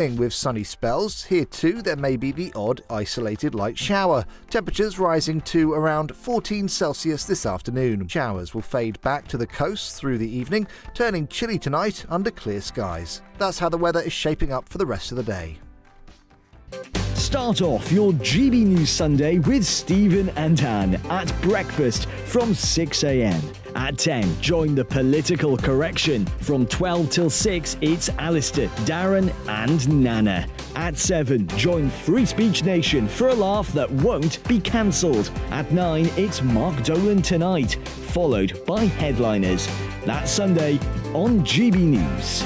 With sunny spells, here too there may be the odd isolated light shower. Temperatures rising to around 14 Celsius this afternoon. Showers will fade back to the coast through the evening, turning chilly tonight under clear skies. That's how the weather is shaping up for the rest of the day. Start off your GB News Sunday with Stephen and Anne at breakfast from 6 a.m. At 10, join the political correction. From 12 till 6, it's Alastair, Darren and Nana. At 7, join Free Speech Nation for a laugh that won't be cancelled. At 9, it's Mark Dolan Tonight, followed by Headliners. That's Sunday on GB News.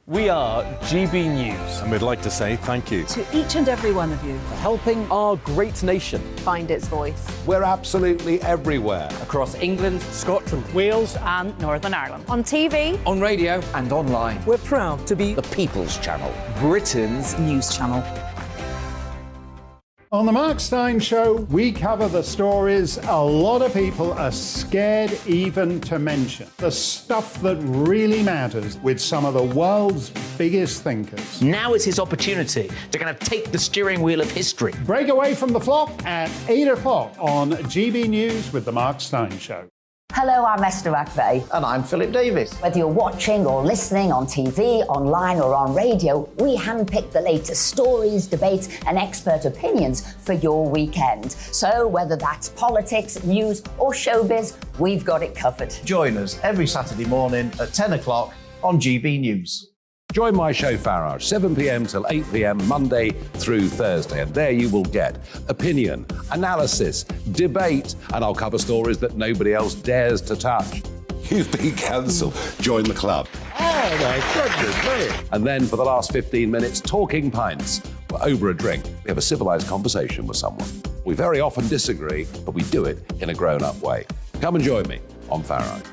We are GB News. And we'd like to say thank you to each and every one of you for helping our great nation find its voice. We're absolutely everywhere. Across England, Scotland, Wales and Northern Ireland. On TV, on radio and online. We're proud to be the People's Channel, Britain's news channel. On the Mark Steyn Show, we cover the stories a lot of people are scared even to mention. The stuff that really matters with some of the world's biggest thinkers. Now is his opportunity to kind of take the steering wheel of history. Break away from the flock at 8 o'clock on GB News with the Mark Steyn Show. Hello, I'm Esther McVeigh. And I'm Philip Davis. Whether you're watching or listening on TV, online or on radio, we handpick the latest stories, debates and expert opinions for your weekend. So whether that's politics, news or showbiz, we've got it covered. Join us every Saturday morning at 10 o'clock on GB News. Join my show Farage, 7 p.m. till 8 p.m. Monday through Thursday. And there you will get opinion, analysis, debate, and I'll cover stories that nobody else dares to touch. You've been cancelled. Join the club. Oh my goodness me. And then for the last 15 minutes, talking pints. We're over a drink. We have a civilised conversation with someone. We very often disagree, but we do it in a grown-up way. Come and join me on Farage.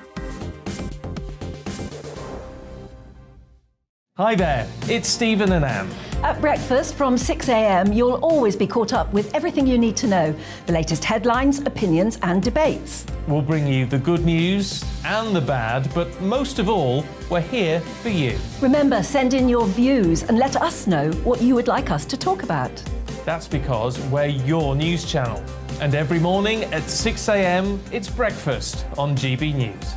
Hi there, it's Stephen and Anne. At breakfast from 6 a.m, you'll always be caught up with everything you need to know, the latest headlines, opinions and debates. We'll bring you the good news and the bad, but most of all, we're here for you. Remember, send in your views and let us know what you would like us to talk about. That's because we're your news channel. And every morning at 6 a.m, it's breakfast on GB News.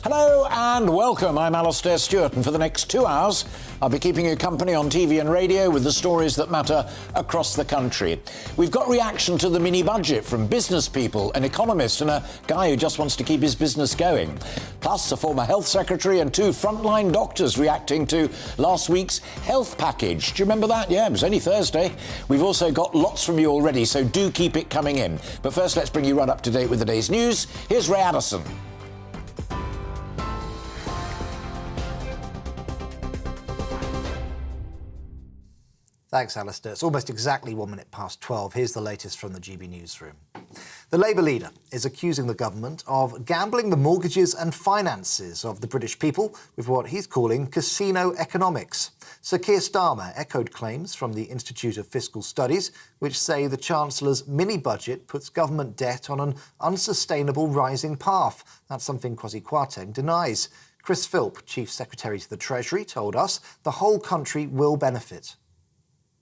Hello and welcome. I'm Alastair Stewart, and for the next 2 hours, I'll be keeping you company on TV and radio with the stories that matter across the country. We've got reaction to the mini-budget from business people, an economist and a guy who just wants to keep his business going. Plus, a former health secretary and 2 frontline doctors reacting to last week's health package. Do you remember that? Yeah, it was only Thursday. We've also got lots from you already, so do keep it coming in. But first, let's bring you right up to date with the day's news. Here's Ray Addison. Thanks, Alastair. It's almost exactly 1 minute past 12. Here's the latest from the GB newsroom. The Labour leader is accusing the government of gambling the mortgages and finances of the British people with what he's calling casino economics. Sir Keir Starmer echoed claims from the Institute of Fiscal Studies, which say the Chancellor's mini-budget puts government debt on an unsustainable rising path. That's something Kwasi Kwarteng denies. Chris Philp, Chief Secretary to the Treasury, told us the whole country will benefit.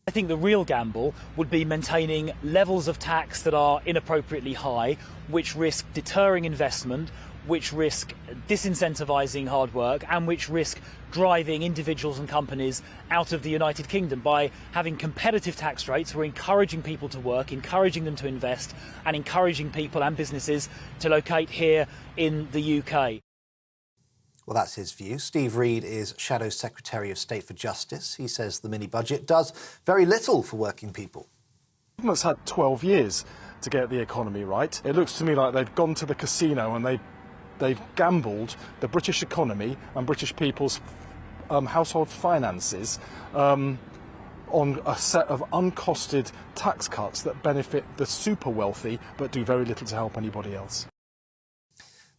I think the real gamble would be maintaining levels of tax that are inappropriately high, which risk deterring investment, which risk disincentivising hard work, and which risk driving individuals and companies out of the United Kingdom. By having competitive tax rates, we're encouraging people to work, encouraging them to invest, and encouraging people and businesses to locate here in the UK. Well, that's his view. Steve Reed is Shadow Secretary of State for Justice. He says the mini-budget does very little for working people. The government's had 12 years to get the economy right. It looks to me like they've gone to the casino and they've gambled the British economy and British people's household finances on a set of uncosted tax cuts that benefit the super wealthy but do very little to help anybody else.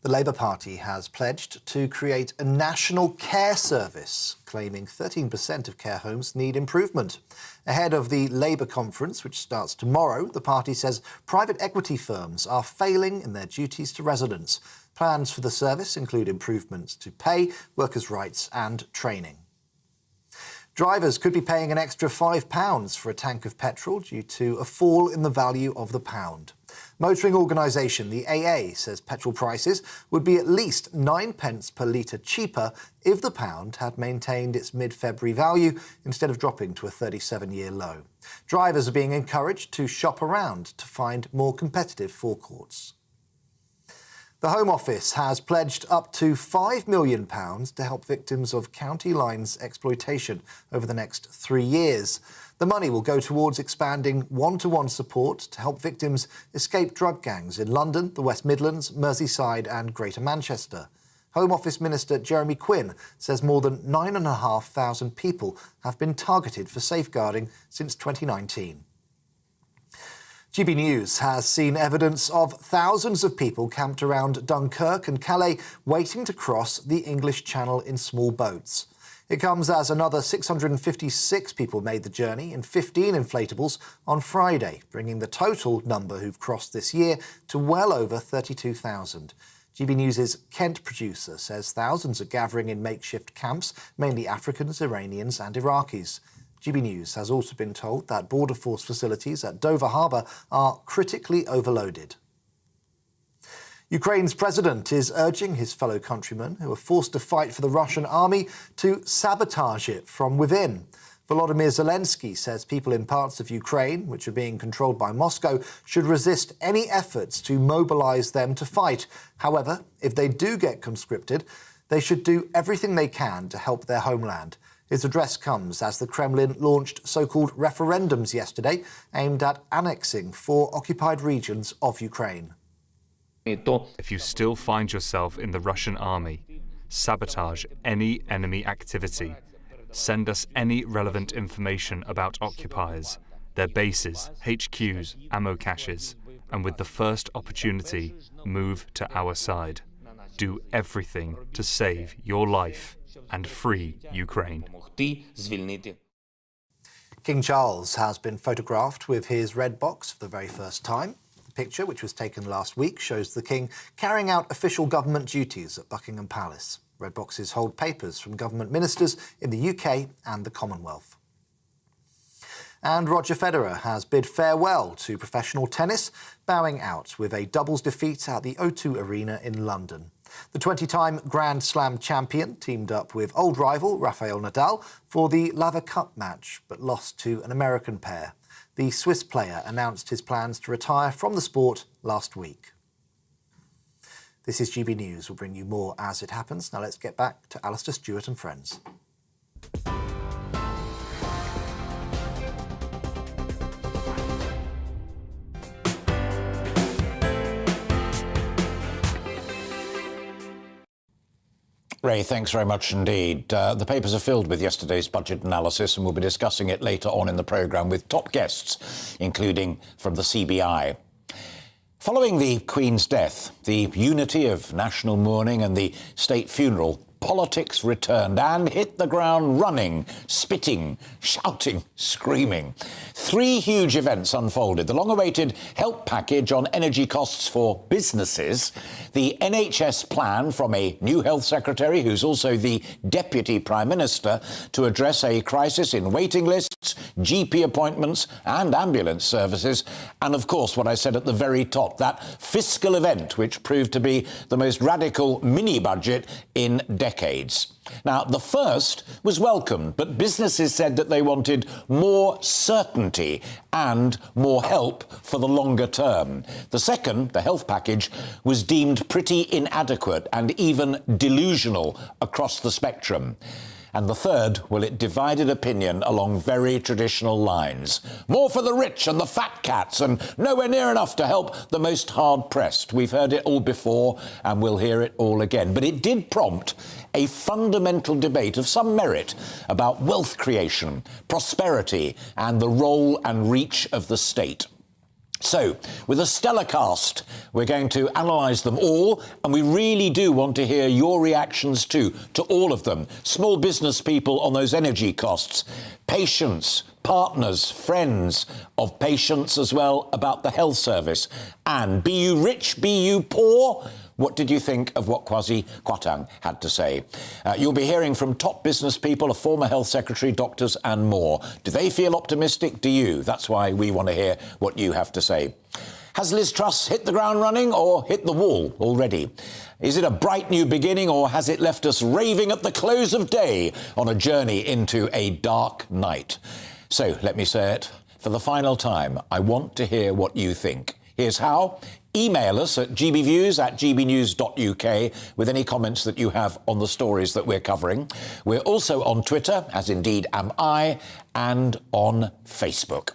The Labour Party has pledged to create a national care service, claiming 13% of care homes need improvement. Ahead of the Labour conference, which starts tomorrow, the party says private equity firms are failing in their duties to residents. Plans for the service include improvements to pay, workers' rights and training. Drivers could be paying an extra £5 for a tank of petrol due to a fall in the value of the pound. Motoring organisation the AA says petrol prices would be at least 9p per litre cheaper if the pound had maintained its mid-February value instead of dropping to a 37-year low. Drivers are being encouraged to shop around to find more competitive forecourts. The Home Office has pledged up to £5 million to help victims of county lines exploitation over the next 3 years. The money will go towards expanding one-to-one support to help victims escape drug gangs in London, the West Midlands, Merseyside and Greater Manchester. Home Office Minister Jeremy Quinn says more than 9,500 people have been targeted for safeguarding since 2019. GB News has seen evidence of thousands of people camped around Dunkirk and Calais waiting to cross the English Channel in small boats. It comes as another 656 people made the journey in 15 inflatables on Friday, bringing the total number who've crossed this year to well over 32,000. GB News' Kent producer says thousands are gathering in makeshift camps, mainly Africans, Iranians and Iraqis. GB News has also been told that border force facilities at Dover Harbour are critically overloaded. Ukraine's president is urging his fellow countrymen who are forced to fight for the Russian army to sabotage it from within. Volodymyr Zelensky says people in parts of Ukraine, which are being controlled by Moscow, should resist any efforts to mobilise them to fight. However, if they do get conscripted, they should do everything they can to help their homeland. His address comes as the Kremlin launched so-called referendums yesterday aimed at annexing 4 occupied regions of Ukraine. If you still find yourself in the Russian army, sabotage any enemy activity. Send us any relevant information about occupiers, their bases, HQs, ammo caches, and with the first opportunity, move to our side. Do everything to save your life and free Ukraine. King Charles has been photographed with his red box for the very first time. The picture, which was taken last week, shows the King carrying out official government duties at Buckingham Palace. Red boxes hold papers from government ministers in the UK and the Commonwealth. And Roger Federer has bid farewell to professional tennis, bowing out with a doubles defeat at the O2 Arena in London. The 20-time Grand Slam champion teamed up with old rival Rafael Nadal for the Laver Cup match, but lost to an American pair. The Swiss player announced his plans to retire from the sport last week. This is GB News. We'll bring you more as it happens. Now let's get back to Alastair Stewart and friends. Ray, thanks very much indeed. The papers are filled with yesterday's budget analysis, and we'll be discussing it later on in the programme with top guests, including from the CBI. Following the Queen's death, the unity of national mourning and the state funeral, politics returned and hit the ground running, spitting, shouting, screaming. 3 huge events unfolded. The long-awaited help package on energy costs for businesses, the NHS plan from a new health secretary, who's also the deputy prime minister, to address a crisis in waiting lists, GP appointments and ambulance services, and of course what I said at the very top, that fiscal event which proved to be the most radical mini-budget in decades. Now, the first was welcomed, but businesses said that they wanted more certainty and more help for the longer term. The second, the health package, was deemed pretty inadequate and even delusional across the spectrum. And the third, well, it divided opinion along very traditional lines. More for the rich and the fat cats, and nowhere near enough to help the most hard-pressed. We've heard it all before, and we'll hear it all again. But it did prompt a fundamental debate of some merit about wealth creation, prosperity, and the role and reach of the state. So, with a stellar cast, we're going to analyse them all, and we really do want to hear your reactions too, to all of them. Small business people on those energy costs, patients, partners, friends of patients as well, about the health service. And be you rich, be you poor? What did you think of what Kwasi Kwarteng had to say? You'll be hearing from top business people, a former health secretary, doctors and more. Do they feel optimistic? Do you? That's why we want to hear what you have to say. Has Liz Truss hit the ground running or hit the wall already? Is it a bright new beginning or has it left us raving at the close of day on a journey into a dark night? So let me say it for the final time. I want to hear what you think. Here's how. Email us at gbviews@gbnews.uk with any comments that you have on the stories that we're covering. We're also on Twitter, as indeed am I, and on Facebook.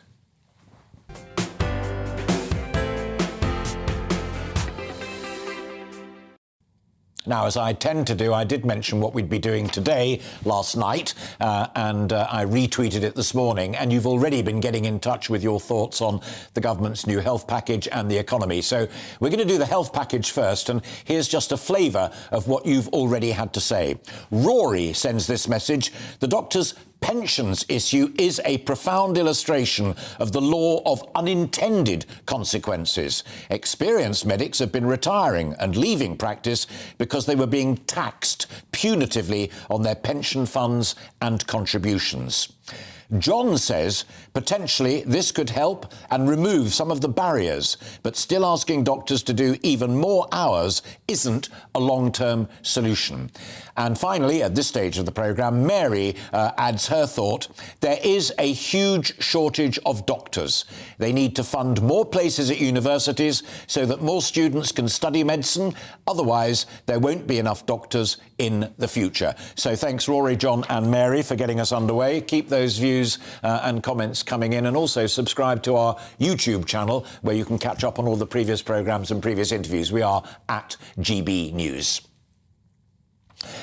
Now, as I tend to do, I did mention what we'd be doing today last night, and I retweeted it this morning, and you've already been getting in touch with your thoughts on the government's new health package and the economy. So we're going to do the health package first, and here's just a flavour of what you've already had to say. Rory sends this message. The doctor's pensions issue is a profound illustration of the law of unintended consequences. Experienced medics have been retiring and leaving practice because they were being taxed punitively on their pension funds and contributions. John says potentially this could help and remove some of the barriers, but still asking doctors to do even more hours isn't a long-term solution. And finally, at this stage of the programme, Mary adds her thought. There is a huge shortage of doctors. They need to fund more places at universities so that more students can study medicine. Otherwise, there won't be enough doctors in the future. So thanks, Rory, John and Mary, for getting us underway. Keep those views and comments coming in, and also subscribe to our YouTube channel where you can catch up on all the previous programmes and previous interviews. We are at GB News.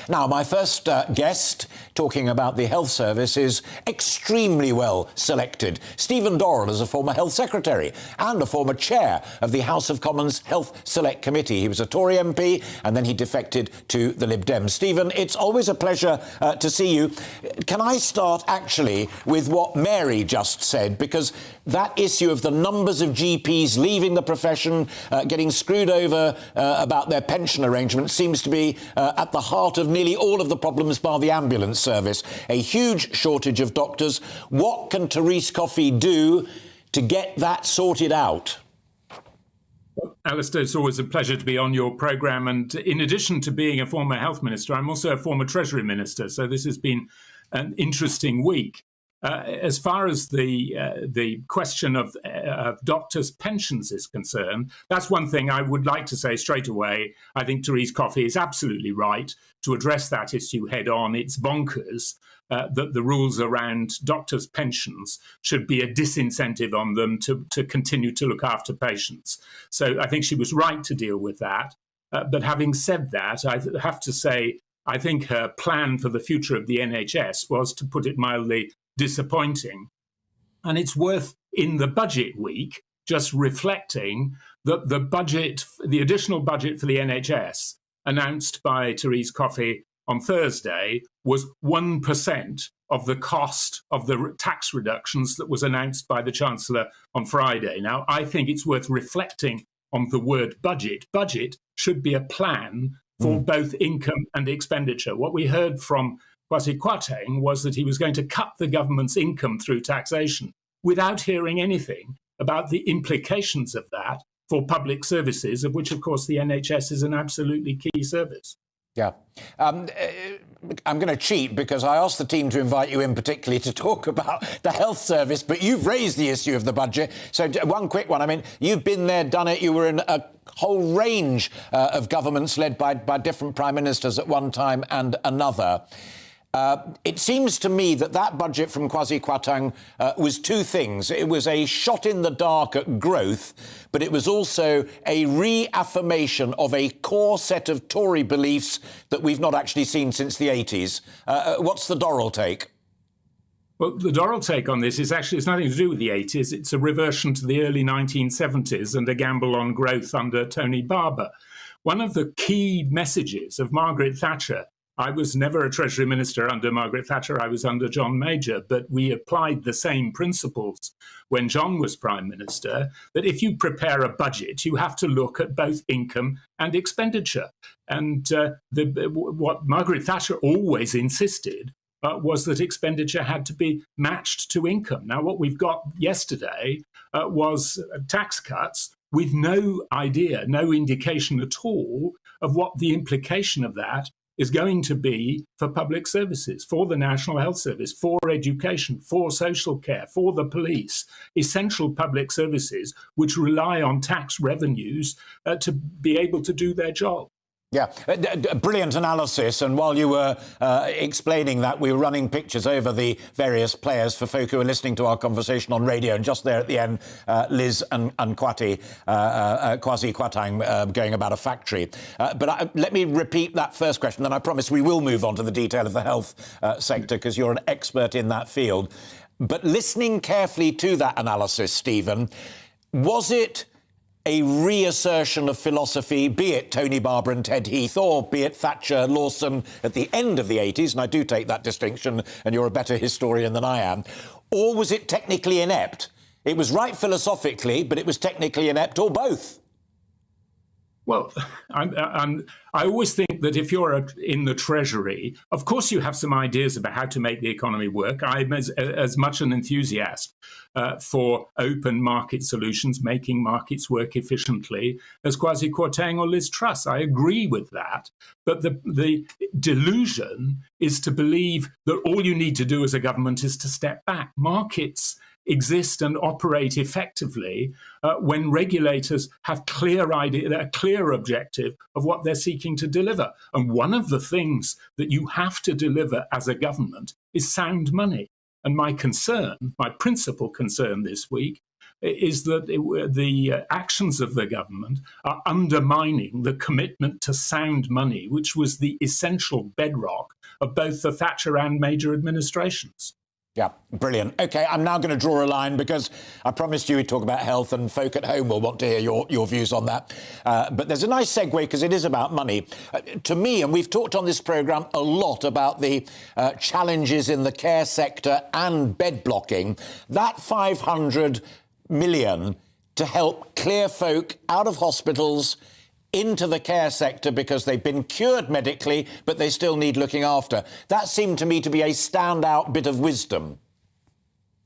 Now, my first guest talking about the health service is extremely well selected. Stephen Doral is a former health secretary and a former chair of the House of Commons Health Select Committee. He was a Tory MP and then he defected to the Lib Dems. Stephen, it's always a pleasure to see you. Can I start actually with what Mary just said? Because that issue of the numbers of GPs leaving the profession, getting screwed over about their pension arrangements seems to be at the heart of nearly all of the problems bar the ambulance service. A huge shortage of doctors. What can Therese Coffey do to get that sorted out? Alastair, it's always a pleasure to be on your programme. And in addition to being a former health minister, I'm also a former Treasury minister. So this has been an interesting week. As far as the question of doctors' pensions is concerned, that's one thing I would like to say straight away. I think Therese Coffey is absolutely right to address that issue head on. It's bonkers that the rules around doctors' pensions should be a disincentive on them to continue to look after patients. So I think she was right to deal with that. But having said that, I have to say, I think her plan for the future of the NHS was, to put it mildly, disappointing. And it's worth, in the budget week, just reflecting that the additional budget for the NHS announced by Therese Coffey on Thursday was 1% of the cost of the tax reductions that was announced by the Chancellor on Friday. Now, I think it's worth reflecting on the word budget. Budget should be a plan for both income and expenditure. What we heard from Kwasi Kwarteng was that he was going to cut the government's income through taxation without hearing anything about the implications of that for public services, of which, of course, the NHS is an absolutely key service. Yeah. I'm going to cheat because I asked the team to invite you in particularly to talk about the health service, but you've raised the issue of the budget. So one quick one. I mean, you've been there, done it. You were in a whole range of governments led by different prime ministers at one time and another. It seems to me that budget from Kwasi Kwarteng was two things. It was a shot in the dark at growth, but it was also a reaffirmation of a core set of Tory beliefs that we've not actually seen since the 80s. What's the Doral take? Well, the Doral take on this is actually, it's nothing to do with the 80s. It's a reversion to the early 1970s and a gamble on growth under Tony Barber. One of the key messages of Margaret Thatcher, I was never a Treasury Minister under Margaret Thatcher, I was under John Major, but we applied the same principles when John was Prime Minister, that if you prepare a budget, you have to look at both income and expenditure. And what Margaret Thatcher always insisted was that expenditure had to be matched to income. Now, what we've got yesterday was tax cuts with no idea, no indication at all of what the implication of that is going to be for public services, for the National Health Service, for education, for social care, for the police, essential public services which rely on tax revenues to be able to do their job. Yeah, brilliant analysis. And while you were explaining that, we were running pictures over the various players for folk who are listening to our conversation on radio. And just there at the end, Liz and Kwasi Kwarteng going about a factory. But let me repeat that first question, then I promise we will move on to the detail of the health sector, because you're an expert in that field. But listening carefully to that analysis, Stephen, was it a reassertion of philosophy, be it Tony Barber and Ted Heath, or be it Thatcher, Lawson at the end of the 80s, and I do take that distinction, and you're a better historian than I am, or was it technically inept? It was right philosophically, but it was technically inept, or both? Well, I always think that if you're in the Treasury, of course you have some ideas about how to make the economy work. I'm as much an enthusiast for open market solutions, making markets work efficiently, as Kwasi Kwarteng or Liz Truss. I agree with that. But the delusion is to believe that all you need to do as a government is to step back. Markets exist and operate effectively when regulators have a clear objective of what they're seeking to deliver. And one of the things that you have to deliver as a government is sound money. And my principal concern this week is that the actions of the government are undermining the commitment to sound money, which was the essential bedrock of both the Thatcher and Major administrations. Yeah, brilliant. OK, I'm now going to draw a line because I promised you we'd talk about health and folk at home will want to hear your views on that. But there's a nice segue because it is about money. To me, and we've talked on this programme a lot about the challenges in the care sector and bed blocking, that 500 million to help clear folk out of hospitals into the care sector because they've been cured medically, but they still need looking after. That seemed to me to be a standout bit of wisdom.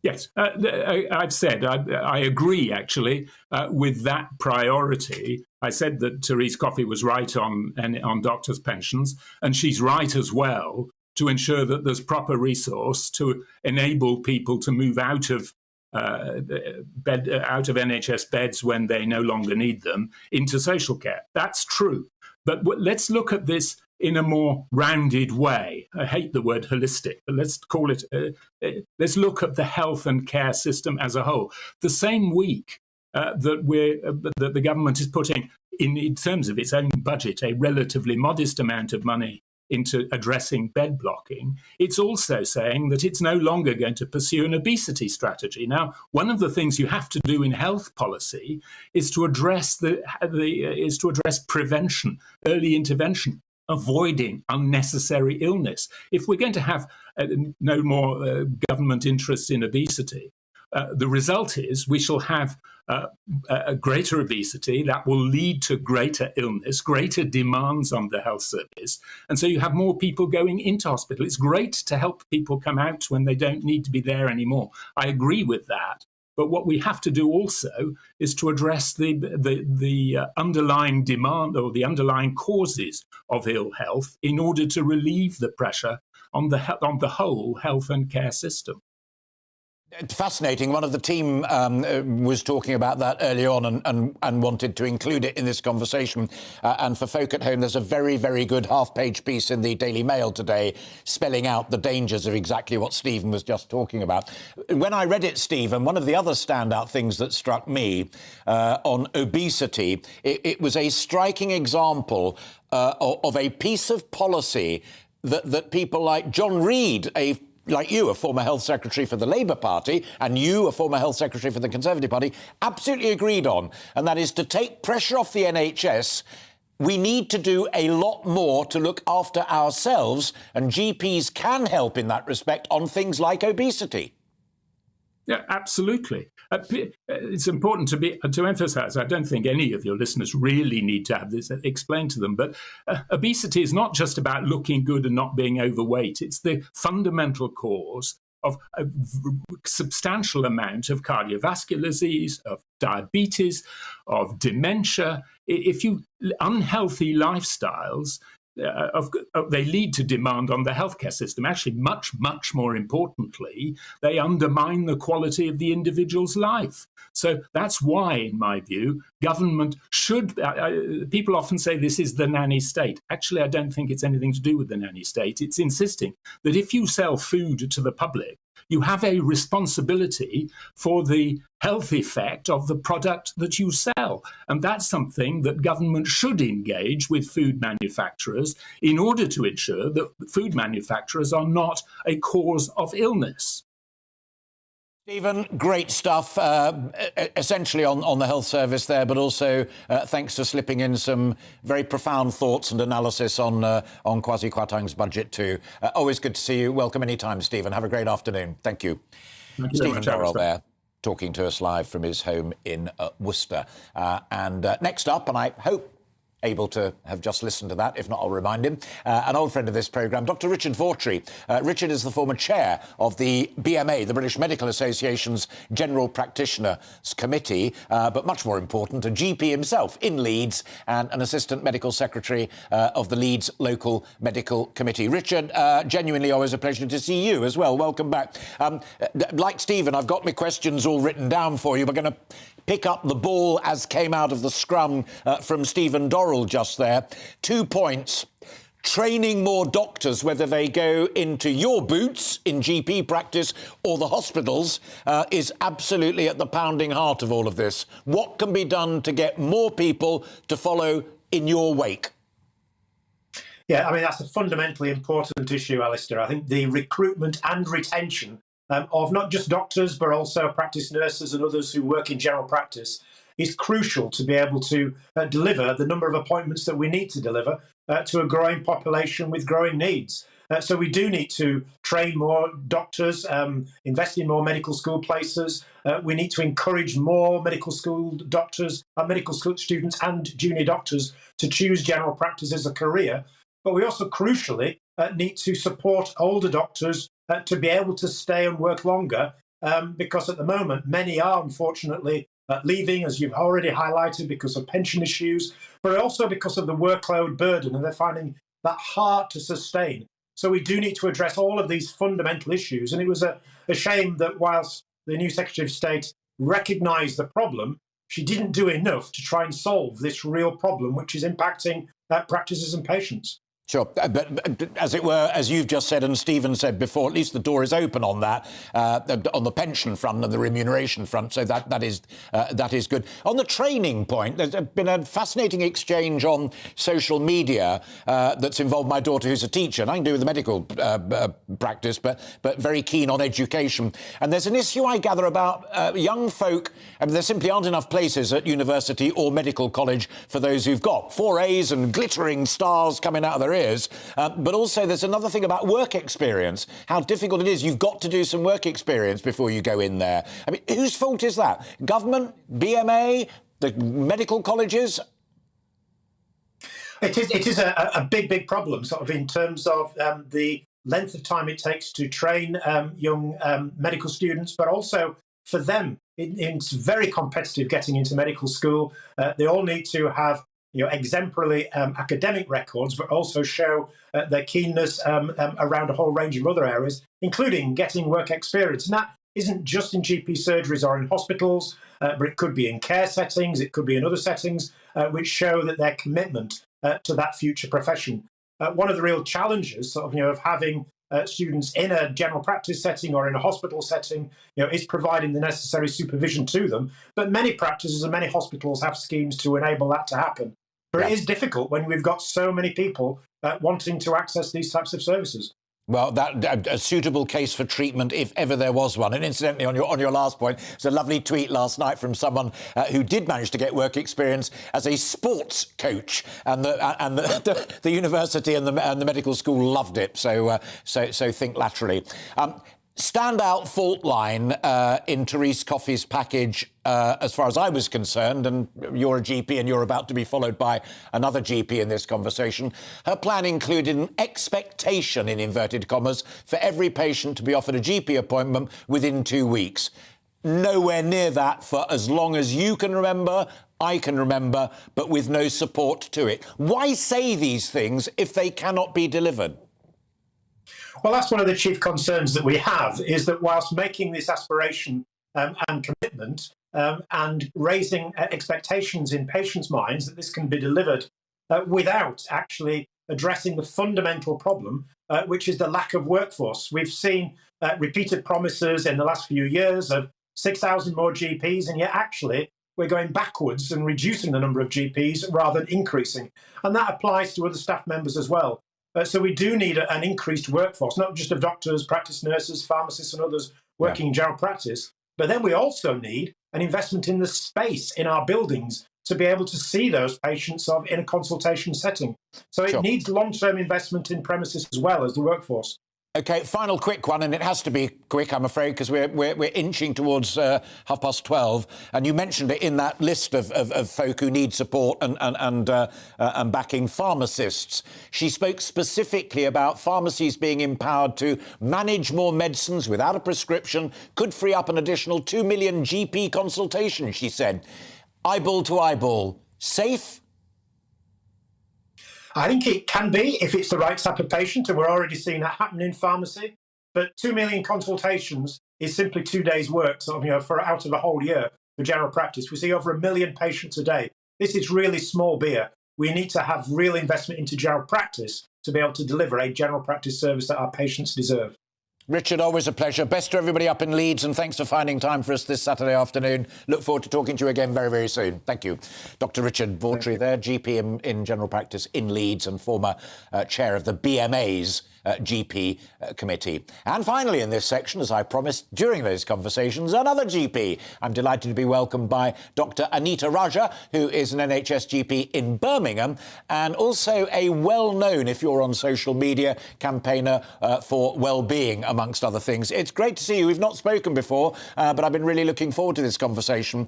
Yes, I've said I agree, actually, with that priority. I said that Therese Coffey was right on doctors' pensions, and she's right as well to ensure that there's proper resource to enable people to move out of NHS beds when they no longer need them into social care. That's true. But let's look at this in a more rounded way. I hate the word holistic, but let's call it, let's look at the health and care system as a whole. The same week that the government is putting, in terms of its own budget, a relatively modest amount of money into addressing bed blocking, it's also saying that it's no longer going to pursue an obesity strategy. Now, one of the things you have to do in health policy is to address prevention, early intervention, avoiding unnecessary illness. If we're going to have no more government interest in obesity, the result is we shall have a greater obesity that will lead to greater illness, greater demands on the health service. And so you have more people going into hospital. It's great to help people come out when they don't need to be there anymore. I agree with that. But what we have to do also is to address the underlying demand or the underlying causes of ill health in order to relieve the pressure on the whole health and care system. Fascinating. One of the team was talking about that early on and wanted to include it in this conversation. And for folk at home, there's a very, very good half-page piece in the Daily Mail today spelling out the dangers of exactly what Stephen was just talking about. When I read it, Stephen, one of the other standout things that struck me on obesity, it was a striking example of a piece of policy that people like John Reid, a like you, a former health secretary for the Labour Party, and you, a former health secretary for the Conservative Party, absolutely agreed on, and that is to take pressure off the NHS. We need to do a lot more to look after ourselves, and GPs can help in that respect on things like obesity. Yeah, absolutely. It's important to emphasise, I don't think any of your listeners really need to have this explained to them, but obesity is not just about looking good and not being overweight. It's the fundamental cause of a substantial amount of cardiovascular disease, of diabetes, of dementia. If you unhealthy lifestyles, they lead to demand on the healthcare system. Actually, much, much more importantly, they undermine the quality of the individual's life. So that's why, in my view, government should... people often say this is the nanny state. Actually, I don't think it's anything to do with the nanny state. It's insisting that if you sell food to the public, you have a responsibility for the health effect of the product that you sell. And that's something that government should engage with food manufacturers in order to ensure that food manufacturers are not a cause of illness. Stephen, great stuff, essentially on the health service there, but also thanks for slipping in some very profound thoughts and analysis on Kwasi Kwarteng's budget too. Always good to see you. Welcome anytime, Stephen. Have a great afternoon. Thank you. Thank you Stephen so much, Doral there, talking to us live from his home in Worcester. And next up, and I hope able to have just listened to that. If not, I'll remind him. An old friend of this programme, Dr. Richard Fortree. Richard is the former chair of the BMA, the British Medical Association's General Practitioners Committee, but much more important, a GP himself in Leeds and an assistant medical secretary of the Leeds Local Medical Committee. Richard, genuinely always a pleasure to see you as well. Welcome back. Like Stephen, I've got my questions all written down for you. We're going to pick up the ball as came out of the scrum from Stephen Doral just there. 2 points. Training more doctors, whether they go into your boots in GP practice or the hospitals, is absolutely at the pounding heart of all of this. What can be done to get more people to follow in your wake? Yeah, I mean, that's a fundamentally important issue, Alastair. I think the recruitment and retention of not just doctors, but also practice nurses and others who work in general practice is crucial to be able to deliver the number of appointments that we need to deliver to a growing population with growing needs. So we do need to train more doctors, invest in more medical school places. We need to encourage more medical school doctors, medical school students and junior doctors to choose general practice as a career. But we also crucially need to support older doctors to be able to stay and work longer, because at the moment many are unfortunately leaving, as you've already highlighted, because of pension issues, but also because of the workload burden, and they're finding that hard to sustain. So we do need to address all of these fundamental issues, and it was a shame that whilst the new Secretary of State recognised the problem, she didn't do enough to try and solve this real problem, which is impacting practices and patients. Sure, but as it were, as you've just said and Stephen said before, at least the door is open on that, on the pension front and the remuneration front, so that is good. On the training point, there's been a fascinating exchange on social media that's involved my daughter, who's a teacher, and I can do with the medical practice, but very keen on education. And there's an issue, I gather, about young folk. I mean, there simply aren't enough places at university or medical college for those who've got 4 A's and glittering stars coming out of their ears. But also there's another thing about work experience, how difficult it is. You've got to do some work experience before you go in there. I mean, whose fault is that? Government, BMA, the medical colleges? It is a big problem, sort of in terms of the length of time it takes to train young medical students, but also for them, it's very competitive getting into medical school. They all need to have exemplary academic records, but also show their keenness around a whole range of other areas, including getting work experience. And that isn't just in GP surgeries or in hospitals, but it could be in care settings, it could be in other settings, which show that their commitment to that future profession. One of the real challenges of having students in a general practice setting or in a hospital setting, is providing the necessary supervision to them. But many practices and many hospitals have schemes to enable that to happen. But it is difficult when we've got so many people wanting to access these types of services. Well, that a suitable case for treatment, if ever there was one. And incidentally, on your last point, there's a lovely tweet last night from someone who did manage to get work experience as a sports coach, and the university and the medical school loved it. So think laterally. Standout fault line in Therese Coffey's package, as far as I was concerned, and you're a GP and you're about to be followed by another GP in this conversation, her plan included an expectation, in inverted commas, for every patient to be offered a GP appointment within 2 weeks. Nowhere near that for as long as you can remember, I can remember, but with no support to it. Why say these things if they cannot be delivered? Well, that's one of the chief concerns that we have, is that whilst making this aspiration and commitment and raising expectations in patients' minds that this can be delivered without actually addressing the fundamental problem, which is the lack of workforce. We've seen repeated promises in the last few years of 6,000 more GPs, and yet actually we're going backwards and reducing the number of GPs rather than increasing. And that applies to other staff members as well. So we do need an increased workforce, not just of doctors, practice nurses, pharmacists and others working in general practice, but then we also need an investment in the space in our buildings to be able to see those patients in a consultation setting. So it needs long-term investment in premises as well as the workforce. OK, final quick one, and it has to be quick, I'm afraid, because we're inching towards 12:30. And you mentioned it in that list of folk who need support and backing pharmacists. She spoke specifically about pharmacies being empowered to manage more medicines without a prescription, could free up an additional 2 million GP consultations, she said. Eyeball to eyeball. Safe? I think it can be if it's the right type of patient, and we're already seeing that happen in pharmacy. But 2 million consultations is simply 2 days' work, for out of a whole year for general practice. We see over 1 million patients a day. This is really small beer. We need to have real investment into general practice to be able to deliver a general practice service that our patients deserve. Richard, always a pleasure. Best to everybody up in Leeds, and thanks for finding time for us this Saturday afternoon. Look forward to talking to you again very, very soon. Thank you. Dr. Richard Fortree there, GP in general practice in Leeds and former chair of the BMA's GP committee. And finally, in this section, as I promised during those conversations, another GP. I'm delighted to be welcomed by Dr. Anita Raja, who is an NHS GP in Birmingham, and also a well-known, if you're on social media, campaigner for well-being, amongst other things. It's great to see you. We've not spoken before, but I've been really looking forward to this conversation.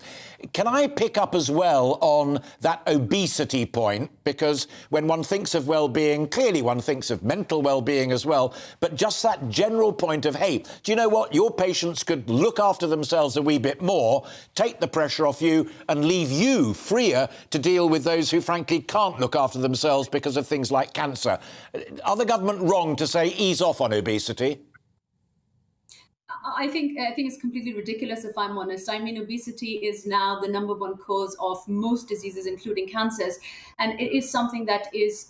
Can I pick up as well on that obesity point? Because when one thinks of well-being, clearly one thinks of mental well-being as well, but just that general point of, hey, do you know what? Your patients could look after themselves a wee bit more, take the pressure off you and leave you freer to deal with those who frankly can't look after themselves because of things like cancer. Are the government wrong to say ease off on obesity? I think it's completely ridiculous, if I'm honest. I mean, obesity is now the #1 cause of most diseases, including cancers, and it is something that is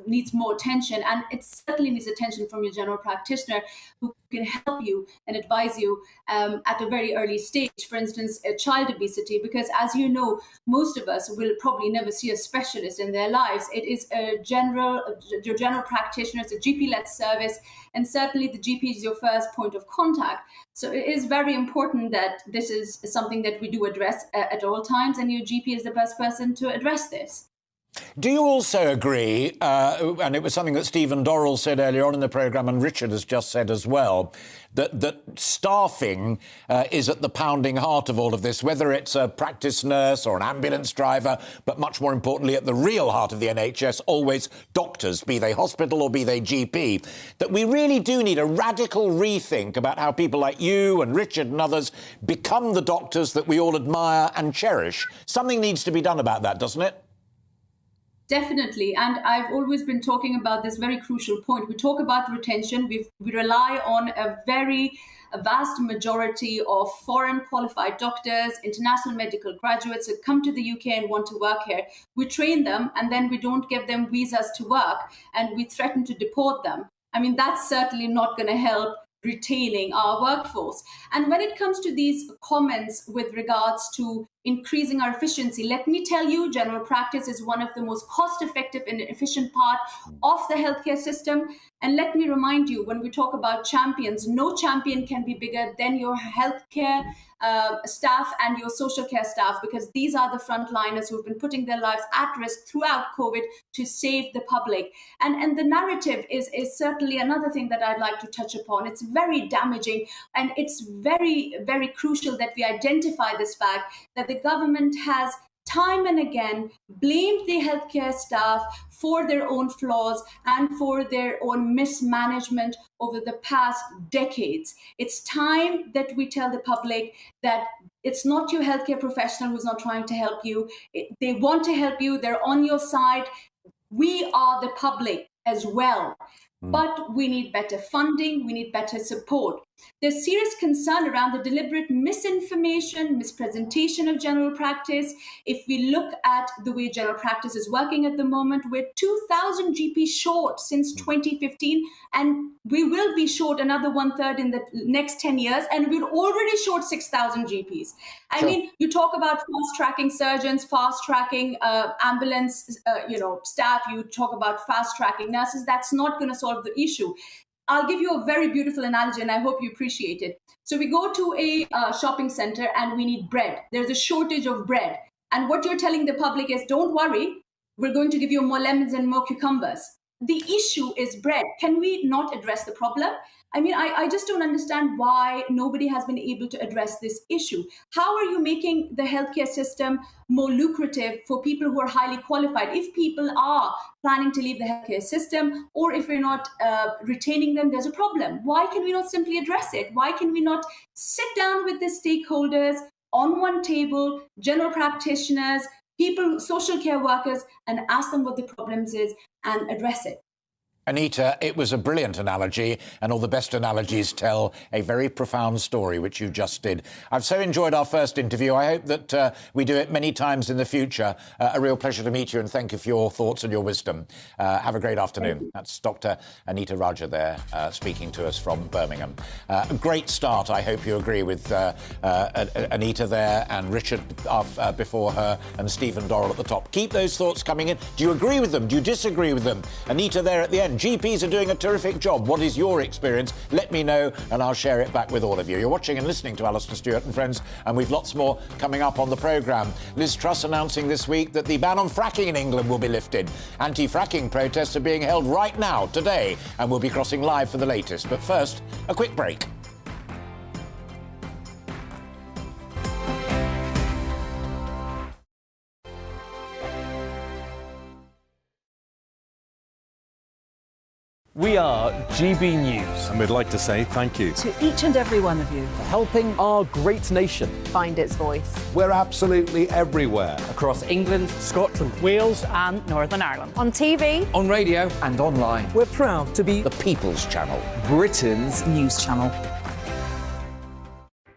needs more attention, and it certainly needs attention from your general practitioner, who can help you and advise you at a very early stage. For instance, child obesity, because as you know, most of us will probably never see a specialist in their lives. It is your general practitioner, it's a GP-led service, and certainly the GP is your first point of contact. So it is very important that this is something that we do address at all times, and your GP is the best person to address this. Do you also agree, and it was something that Stephen Doral said earlier on in the programme, and Richard has just said as well, that staffing is at the pounding heart of all of this, whether it's a practice nurse or an ambulance driver, but much more importantly, at the real heart of the NHS, always doctors, be they hospital or be they GP, that we really do need a radical rethink about how people like you and Richard and others become the doctors that we all admire and cherish. Something needs to be done about that, doesn't it? Definitely. And I've always been talking about this very crucial point. We talk about retention. We rely on a vast majority of foreign qualified doctors, international medical graduates who come to the UK and want to work here. We train them and then we don't give them visas to work and we threaten to deport them. I mean, that's certainly not going to help retaining our workforce. And when it comes to these comments with regards to increasing our efficiency. Let me tell you, general practice is one of the most cost-effective and efficient part of the healthcare system. And let me remind you, when we talk about champions, no champion can be bigger than your healthcare staff and your social care staff, because these are the frontliners who've been putting their lives at risk throughout COVID to save the public. And the narrative is certainly another thing that I'd like to touch upon. It's very damaging, and it's very, very crucial that we identify this fact that the government has time and again blamed the healthcare staff for their own flaws and for their own mismanagement over the past decades. It's time that we tell the public that it's not your healthcare professional who's not trying to help you. They want to help you. They're on your side. We are the public as well. But we need better funding, we need better support. There's serious concern around the deliberate misinformation, mispresentation of general practice. If we look at the way general practice is working at the moment, we're 2,000 GPs short since 2015, and we will be short another 1/3 in the next 10 years, and we're already short 6,000 GPs. I mean, you talk about fast-tracking surgeons, fast-tracking ambulance staff, you talk about fast-tracking nurses. That's not going to solve the issue. I'll give you a very beautiful analogy, and I hope you appreciate it. So we go to a shopping center and we need bread. There's a shortage of bread. And what you're telling the public is, don't worry, we're going to give you more lemons and more cucumbers. The issue is bread. Can we not address the problem? I mean, I just don't understand why nobody has been able to address this issue. How are you making the healthcare system more lucrative for people who are highly qualified? If people are planning to leave the healthcare system, or if we're not retaining them, there's a problem. Why can we not simply address it? Why can we not sit down with the stakeholders on one table, general practitioners, people, social care workers, and ask them what the problems is and address it? Anita, it was a brilliant analogy, and all the best analogies tell a very profound story, which you just did. I've so enjoyed our first interview. I hope that we do it many times in the future. A real pleasure to meet you, and thank you for your thoughts and your wisdom. Have a great afternoon. That's Dr. Anita Raja there, speaking to us from Birmingham. A great start. I hope you agree with Anita there, and Richard before her, and Stephen Doral at the top. Keep those thoughts coming in. Do you agree with them? Do you disagree with them? Anita there at the end. GPs are doing a terrific job. What is your experience? Let me know, and I'll share it back with all of you. You're watching and listening to Alastair Stewart and Friends, and we've lots more coming up on the programme. Liz Truss announcing this week that the ban on fracking in England will be lifted. Anti-fracking protests are being held right now, today, and we'll be crossing live for the latest. But first, a quick break. We are GB News. And we'd like to say thank you. To each and every one of you. For helping our great nation find its voice. We're absolutely everywhere. Across England, Scotland, Wales and Northern Ireland. On TV, on radio and online. We're proud to be the People's Channel, Britain's news channel.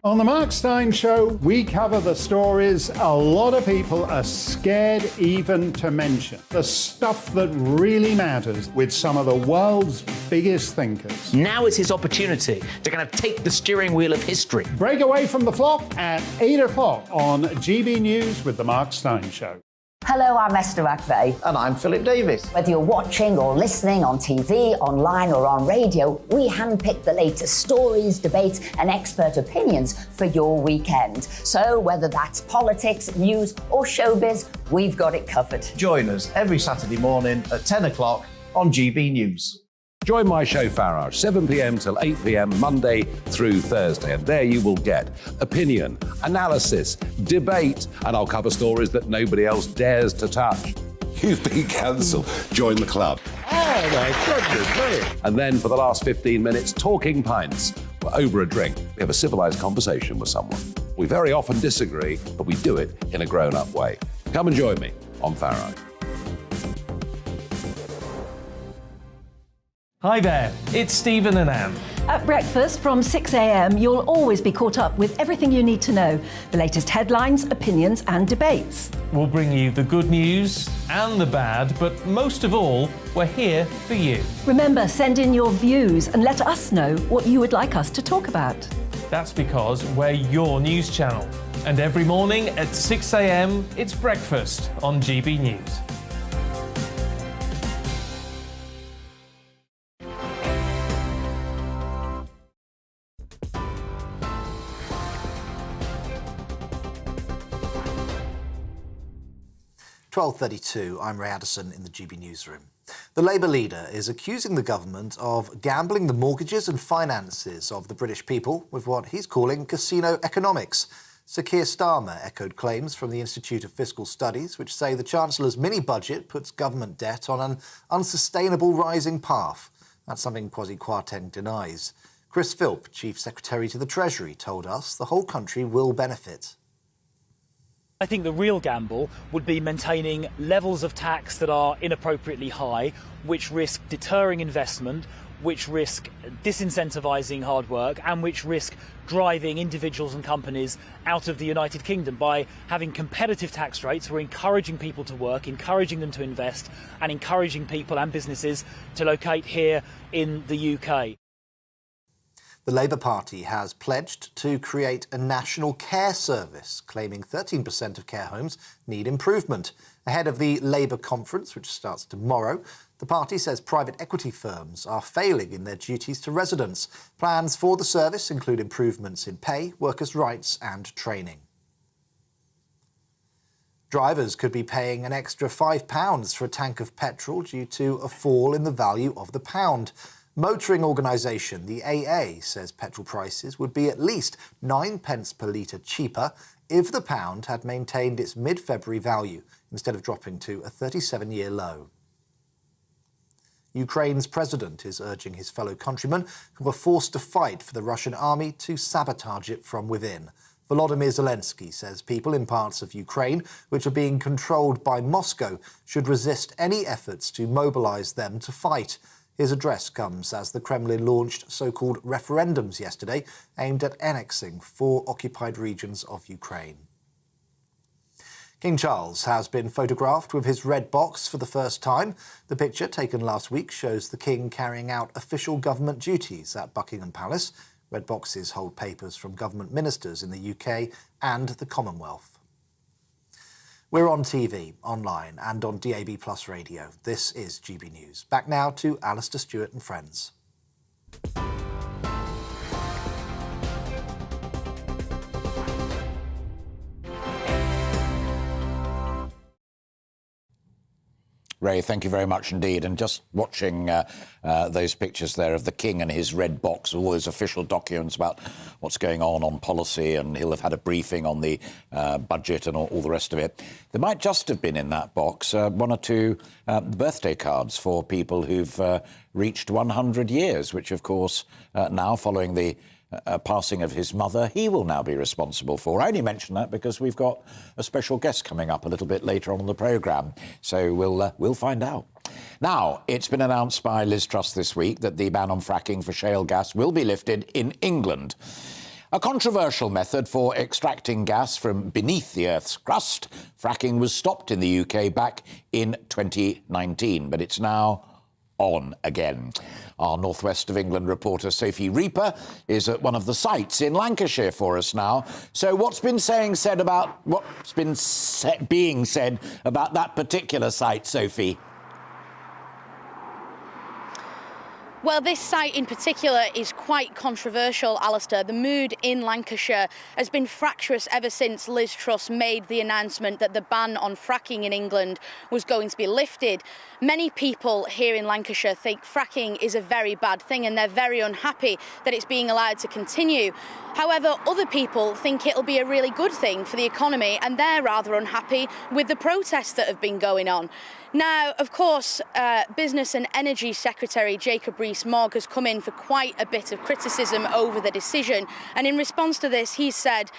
On the Mark Steyn Show, we cover the stories a lot of people are scared even to mention. The stuff that really matters with some of the world's biggest thinkers. Now is his opportunity to kind of take the steering wheel of history. Break away from the flock at 8 o'clock on GB News with the Mark Steyn Show. Hello, I'm Esther McVeigh. And I'm Philip Davis. Whether you're watching or listening on TV, online or on radio, we handpick the latest stories, debates and expert opinions for your weekend. So whether that's politics, news or showbiz, we've got it covered. Join us every Saturday morning at 10 o'clock on GB News. Join my show Farage, 7 p.m. till 8 p.m. Monday through Thursday, and there you will get opinion, analysis, debate, and I'll cover stories that nobody else dares to touch. You've been cancelled. Join the club. Oh my goodness me. And then for the last 15 minutes, talking pints. Over a drink, we have a civilised conversation with someone. We very often disagree, but we do it in a grown-up way. Come and join me on Farage. Hi there, it's Stephen and Anne. At breakfast from 6 a.m, you'll always be caught up with everything you need to know, the latest headlines, opinions and debates. We'll bring you the good news and the bad, but most of all, we're here for you. Remember, send in your views and let us know what you would like us to talk about. That's because we're your news channel, And every morning at 6 a.m, it's breakfast on GB News. (12:32), I'm Ray Addison in the GB newsroom. The Labour leader is accusing the government of gambling the mortgages and finances of the British people with what he's calling casino economics. Sir Keir Starmer echoed claims from the Institute of Fiscal Studies, which say the Chancellor's mini-budget puts government debt on an unsustainable rising path. That's something Kwasi Kwarteng denies. Chris Philp, Chief Secretary to the Treasury, told us the whole country will benefit. I think the real gamble would be maintaining levels of tax that are inappropriately high, which risk deterring investment, which risk disincentivising hard work, and which risk driving individuals and companies out of the United Kingdom. By having competitive tax rates, we're encouraging people to work, encouraging them to invest, and encouraging people and businesses to locate here in the UK. The Labour Party has pledged to create a national care service, claiming 13% of care homes need improvement. Ahead of the Labour conference, which starts tomorrow, the party says private equity firms are failing in their duties to residents. Plans for the service include improvements in pay, workers' rights and training. Drivers could be paying an extra £5 for a tank of petrol due to a fall in the value of the pound. Motoring organisation, the AA, says petrol prices would be at least 9p per litre cheaper if the pound had maintained its mid-February value, instead of dropping to a 37-year low. Ukraine's president is urging his fellow countrymen who were forced to fight for the Russian army to sabotage it from within. Volodymyr Zelensky says people in parts of Ukraine which are being controlled by Moscow should resist any efforts to mobilise them to fight. His address comes as the Kremlin launched so-called referendums yesterday aimed at annexing 4 occupied regions of Ukraine. King Charles has been photographed with his red box for the first time. The picture, taken last week, shows the King carrying out official government duties at Buckingham Palace. Red boxes hold papers from government ministers in the UK and the Commonwealth. We're on TV, online and on DAB+ radio. This is GB News. Back now to Alastair Stewart and friends. Ray, thank you very much indeed. And just watching those pictures there of the King and his red box, all those official documents about what's going on policy, and he'll have had a briefing on the budget and all the rest of it. There might just have been in that box 1 or 2 birthday cards for people who've reached 100 years, which, of course, now following the passing of his mother, he will now be responsible for. I only mention that because we've got a special guest coming up a little bit later on in the programme, so we'll find out. Now, it's been announced by Liz Truss this week that the ban on fracking for shale gas will be lifted in England. A controversial method for extracting gas from beneath the Earth's crust, fracking was stopped in the UK back in 2019, but it's now on again. Our Northwest of England reporter Sophie Reaper is at one of the sites in Lancashire for us now. So what's been being said about that particular site, Sophie? Well, this site in particular is quite controversial, Alastair. The mood in Lancashire has been fractious ever since Liz Truss made the announcement that the ban on fracking in England was going to be lifted. Many people here in Lancashire think fracking is a very bad thing, and they're very unhappy that it's being allowed to continue. However, other people think it'll be a really good thing for the economy, and they're rather unhappy with the protests that have been going on. Now, of course, Business and Energy Secretary Jacob Rees-Mogg has come in for quite a bit of criticism over the decision, and in response to this, he said,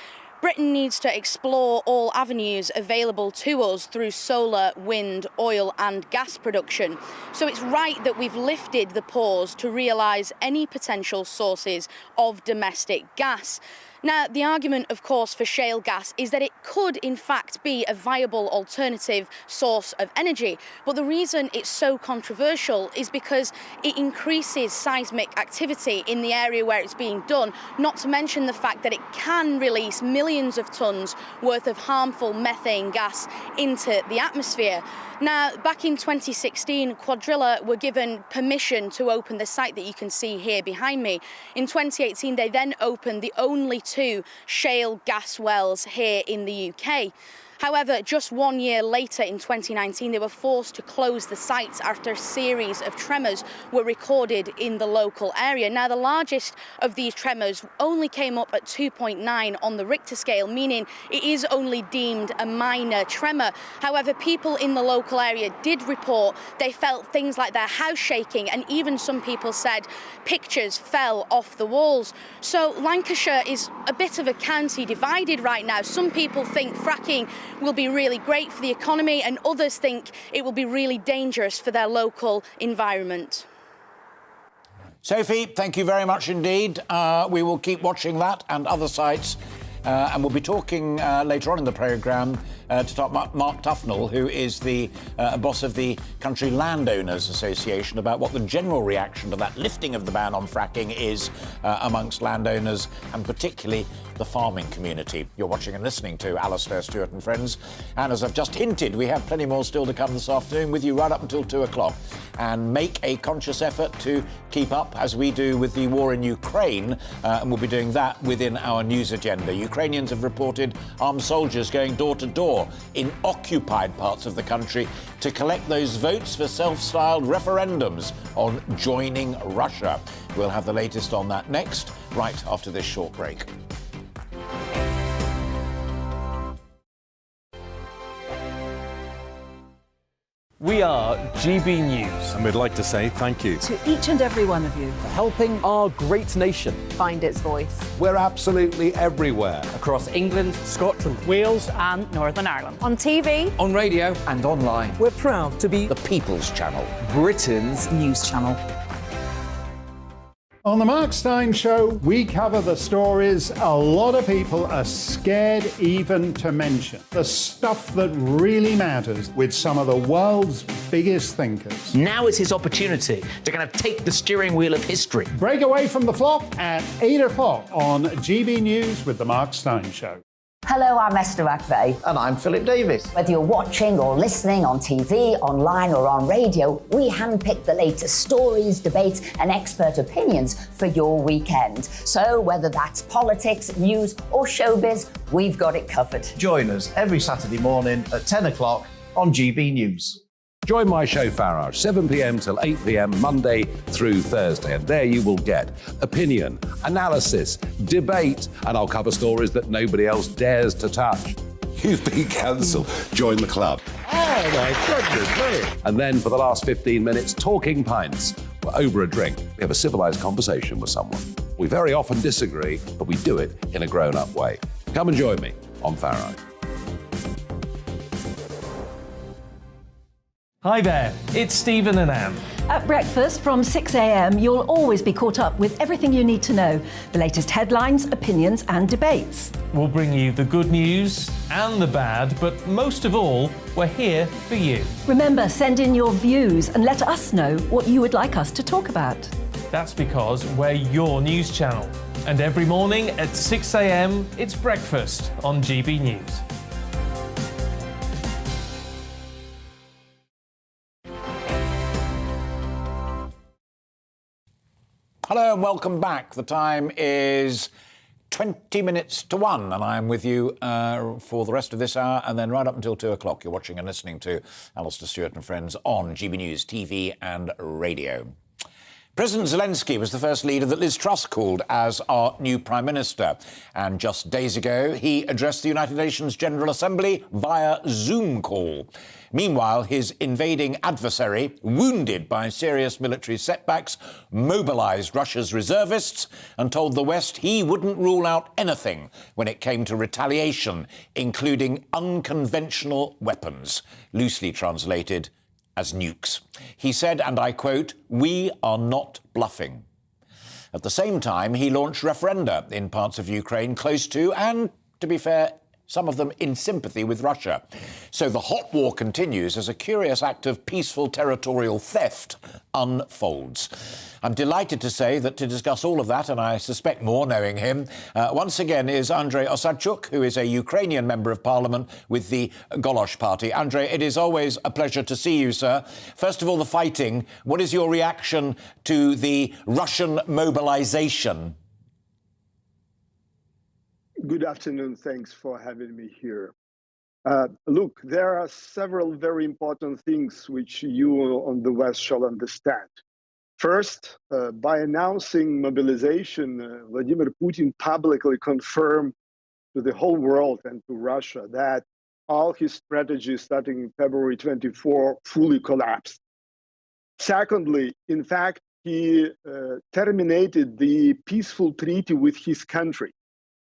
Britain needs to explore all avenues available to us through solar, wind, oil and gas production. So it's right that we've lifted the pause to realise any potential sources of domestic gas. Now, the argument, of course, for shale gas is that it could, in fact, be a viable alternative source of energy. But the reason it's so controversial is because it increases seismic activity in the area where it's being done, not to mention the fact that it can release millions of tonnes worth of harmful methane gas into the atmosphere. Now, back in 2016, Quadrilla were given permission to open the site that you can see here behind me. In 2018, they then opened the only 2 shale gas wells here in the UK. However, just 1 year later, in 2019, they were forced to close the sites after a series of tremors were recorded in the local area. Now, the largest of these tremors only came up at 2.9 on the Richter scale, meaning it is only deemed a minor tremor. However, people in the local area did report they felt things like their house shaking, and even some people said pictures fell off the walls. So Lancashire is a bit of a county divided right now. Some people think fracking will be really great for the economy, and others think it will be really dangerous for their local environment. Sophie, thank you very much indeed. We will keep watching that and other sites. And we'll be talking later on in the programme to Mark Tuffnell, who is the boss of the Country Landowners Association, about what the general reaction to that lifting of the ban on fracking is amongst landowners, and particularly the farming community. You're watching and listening to Alastair Stewart and Friends. And as I've just hinted, we have plenty more still to come this afternoon with you right up until 2 o'clock. And make a conscious effort to keep up, as we do, with the war in Ukraine. And we'll be doing that within our news agenda. Ukrainians have reported armed soldiers going door to door in occupied parts of the country to collect those votes for self-styled referendums on joining Russia. We'll have the latest on that next, right after this short break. We are GB News. And we'd like to say thank you. To each and every one of you. For helping our great nation find its voice. We're absolutely everywhere. across England, Scotland, Wales and Northern Ireland. On TV, on radio and online. We're proud to be the People's Channel, Britain's news channel. On the Mark Steyn Show, we cover the stories a lot of people are scared even to mention. The stuff that really matters with some of the world's biggest thinkers. Now is his opportunity to kind of take the steering wheel of history. Break away from the flop at 8 o'clock on GB News with the Mark Steyn Show. Hello, I'm Esther McVeigh. And I'm Philip Davis. Whether you're watching or listening on TV, online or on radio, we handpick the latest stories, debates and expert opinions for your weekend. So whether that's politics, news or showbiz, we've got it covered. Join us every Saturday morning at 10 o'clock on GB News. Join my show Farage, 7 p.m. till 8 p.m. Monday through Thursday, and there you will get opinion, analysis, debate, and I'll cover stories that nobody else dares to touch. You've been cancelled. Join the club. Oh my goodness me! And then for the last 15 minutes, talking pints. We're over a drink. We have a civilised conversation with someone. We very often disagree, but we do it in a grown-up way. Come and join me on Farage. Hi there, it's Stephen and Anne. At breakfast from 6 a.m, you'll always be caught up with everything you need to know, the latest headlines, opinions and debates. We'll bring you the good news and the bad, but most of all, we're here for you. Remember, send in your views and let us know what you would like us to talk about. That's because we're your news channel. And every morning at 6 a.m, it's breakfast on GB News. Hello and welcome back. The time is 20 minutes to 1 and I'm with you for the rest of this hour and then right up until 2 o'clock. You're watching and listening to Alastair Stewart and Friends on GB News TV and radio. President Zelensky was the first leader that Liz Truss called as our new Prime Minister. And just days ago, he addressed the United Nations General Assembly via Zoom call. Meanwhile, his invading adversary, wounded by serious military setbacks, mobilised Russia's reservists and told the West he wouldn't rule out anything when it came to retaliation, including unconventional weapons, loosely translated as nukes. He said, and I quote, "We are not bluffing." At the same time, he launched referenda in parts of Ukraine close to, and to be fair, some of them in sympathy with Russia. So the hot war continues as a curious act of peaceful territorial theft unfolds. I'm delighted to say that to discuss all of that, and I suspect more knowing him, once again is Andrei Osadchuk, who is a Ukrainian member of parliament with the Golosh party. Andrei, it is always a pleasure to see you, sir. First of all, the fighting. What is your reaction to the Russian mobilization? Good afternoon. Thanks for having me here. Look, there are several very important things which you on the West shall understand. First, by announcing mobilization, Vladimir Putin publicly confirmed to the whole world and to Russia that all his strategies starting February 24 fully collapsed. Secondly, in fact, he terminated the peaceful treaty with his country.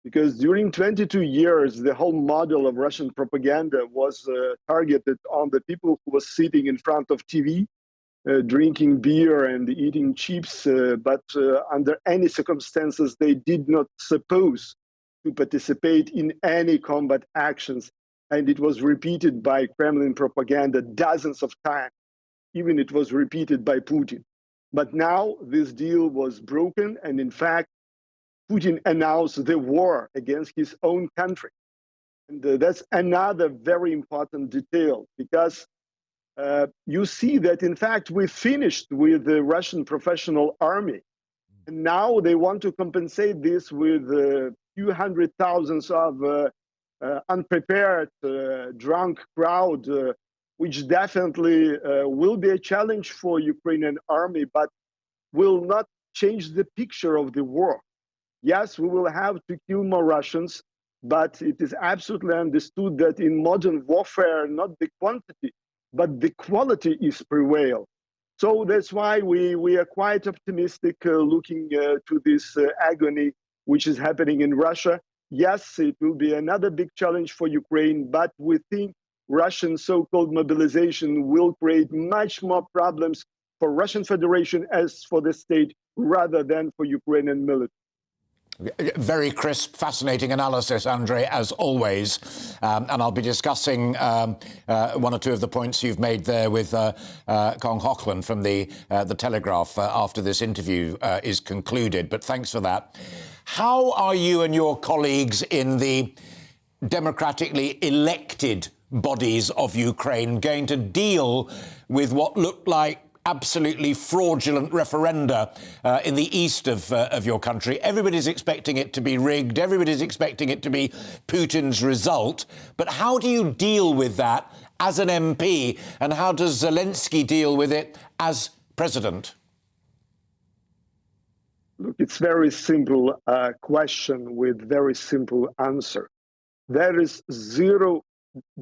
Because during 22 years, the whole model of Russian propaganda was targeted on the people who were sitting in front of TV, drinking beer and eating chips, but under any circumstances, they did not suppose to participate in any combat actions. And it was repeated by Kremlin propaganda dozens of times. Even it was repeated by Putin. But now this deal was broken, and in fact, Putin announced the war against his own country. And that's another very important detail, because you see that, in fact, we finished with the Russian professional army. And now they want to compensate this with a few hundred thousands of unprepared, drunk crowd, which definitely will be a challenge for Ukrainian army, but will not change the picture of the war. Yes, we will have to kill more Russians, but it is absolutely understood that in modern warfare, not the quantity, but the quality is prevail. So that's why we are quite optimistic looking to this agony which is happening in Russia. Yes, it will be another big challenge for Ukraine, but we think Russian so-called mobilization will create much more problems for Russian Federation as for the state rather than for Ukrainian military. Very crisp, fascinating analysis, Andrei, as always. And I'll be discussing one or two of the points you've made there with Kong Hochland from the Telegraph after this interview is concluded. But thanks for that. How are you and your colleagues in the democratically elected bodies of Ukraine going to deal with what looked like absolutely fraudulent referenda in the east of your country? Everybody's expecting it to be rigged. Everybody's expecting it to be Putin's result. But how do you deal with that as an MP? And how does Zelensky deal with it as president? Look, it's very simple question with very simple answer. There is zero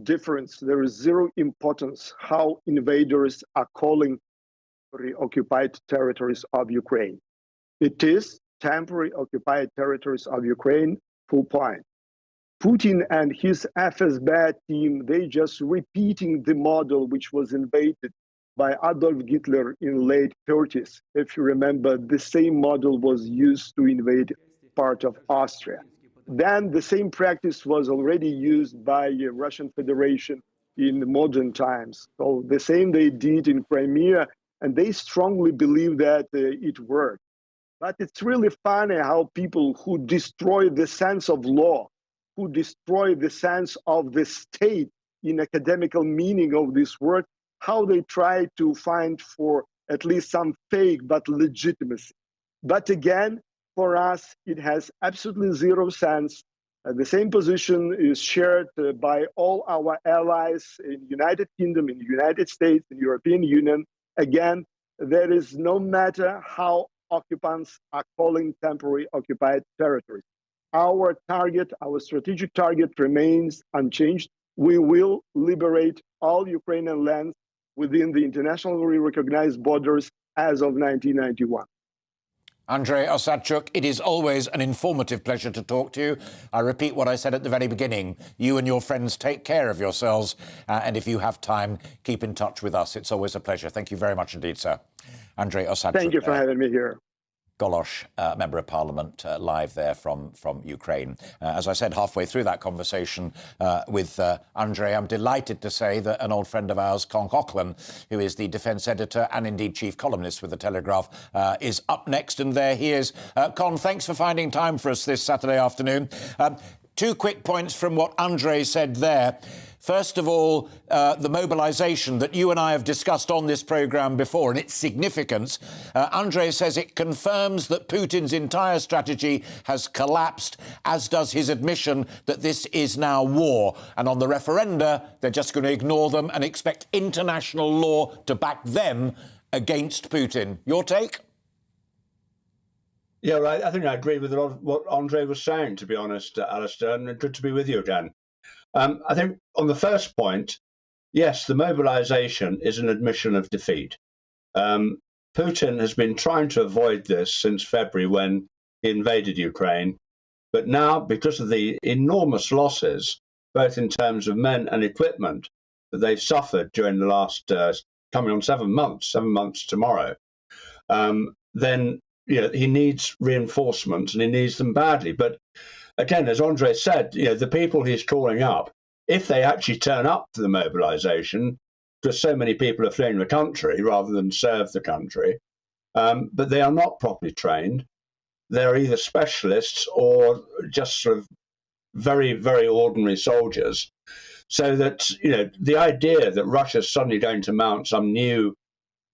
difference. There is zero importance how invaders are calling occupied territories of Ukraine. It is temporary occupied territories of Ukraine, full point. Putin and his FSB team, they just repeating the model which was invaded by Adolf Hitler in late 30s. If you remember, the same model was used to invade part of Austria. Then the same practice was already used by Russian Federation in modern times. So the same they did in Crimea, and they strongly believe that it worked. But it's really funny how people who destroy the sense of law, who destroy the sense of the state in academical meaning of this word, how they try to find for at least some fake but legitimacy. But again, for us, it has absolutely zero sense. The same position is shared by all our allies in United Kingdom, in the United States, in the European Union. Again, there is no matter how occupants are calling temporary occupied territories. Our target, our strategic target remains unchanged. We will liberate all Ukrainian lands within the internationally recognized borders as of 1991. Andrei Osadchuk, it is always an informative pleasure to talk to you. I repeat what I said at the very beginning. You and your friends take care of yourselves, and if you have time, keep in touch with us. It's always a pleasure. Thank you very much indeed, sir. Andrei Osadchuk. Thank you for having me here. Golosh, Member of Parliament, live there from Ukraine. As I said, halfway through that conversation with Andrei, I'm delighted to say that an old friend of ours, Con Coughlin, who is the defence editor and indeed chief columnist with The Telegraph, is up next, and there he is. Con, thanks for finding time for us this Saturday afternoon. 2 quick points from what Andrei said there. First of all, the mobilisation that you and I have discussed on this programme before and its significance. Andrei says it confirms that Putin's entire strategy has collapsed, as does his admission that this is now war. And on the referenda, they're just going to ignore them and expect international law to back them against Putin. Your take? Yeah, right. I think I agree with what Andrei was saying, to be honest, Alastair, and good to be with you again. I think on the first point, yes, the mobilisation is an admission of defeat. Putin has been trying to avoid this since February when he invaded Ukraine. But now, because of the enormous losses, both in terms of men and equipment, that they've suffered during the last, coming on 7 months tomorrow, then he needs reinforcements and he needs them badly. But again, as Andrei said, the people he's calling up, if they actually turn up to the mobilisation, because so many people are fleeing the country rather than serve the country, but they are not properly trained. They're either specialists or just sort of very, very ordinary soldiers. So that, the idea that Russia's suddenly going to mount some new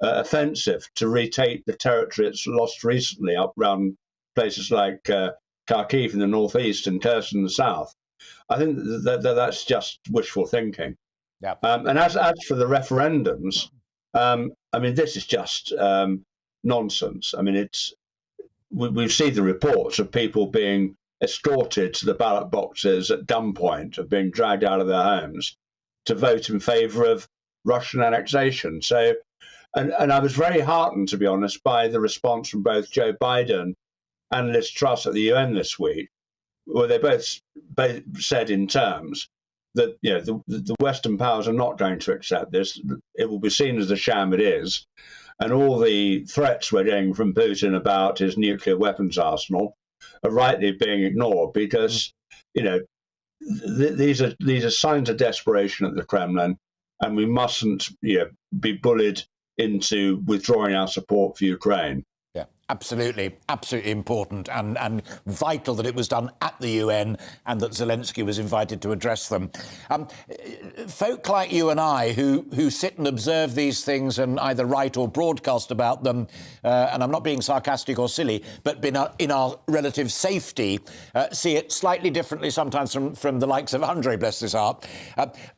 offensive to retake the territory it's lost recently up around places like Kharkiv in the northeast and Kherson in the south, I think that's just wishful thinking. Yeah. And as for the referendums, this is just nonsense. We see the reports of people being escorted to the ballot boxes at gunpoint, of being dragged out of their homes to vote in favour of Russian annexation. So, and I was very heartened, to be honest, by the response from both Joe Biden and Liz Truss at the UN this week, where they both said in terms that the Western powers are not going to accept this. It will be seen as the sham it is, and all the threats we're getting from Putin about his nuclear weapons arsenal are rightly being ignored because these are signs of desperation at the Kremlin, and we mustn't be bullied into withdrawing our support for Ukraine. Yeah, absolutely important and vital that it was done at the UN and that Zelensky was invited to address them. Folk like you and I who sit and observe these things and either write or broadcast about them, and I'm not being sarcastic or silly, but in our relative safety, see it slightly differently sometimes from the likes of Andrei, bless his heart.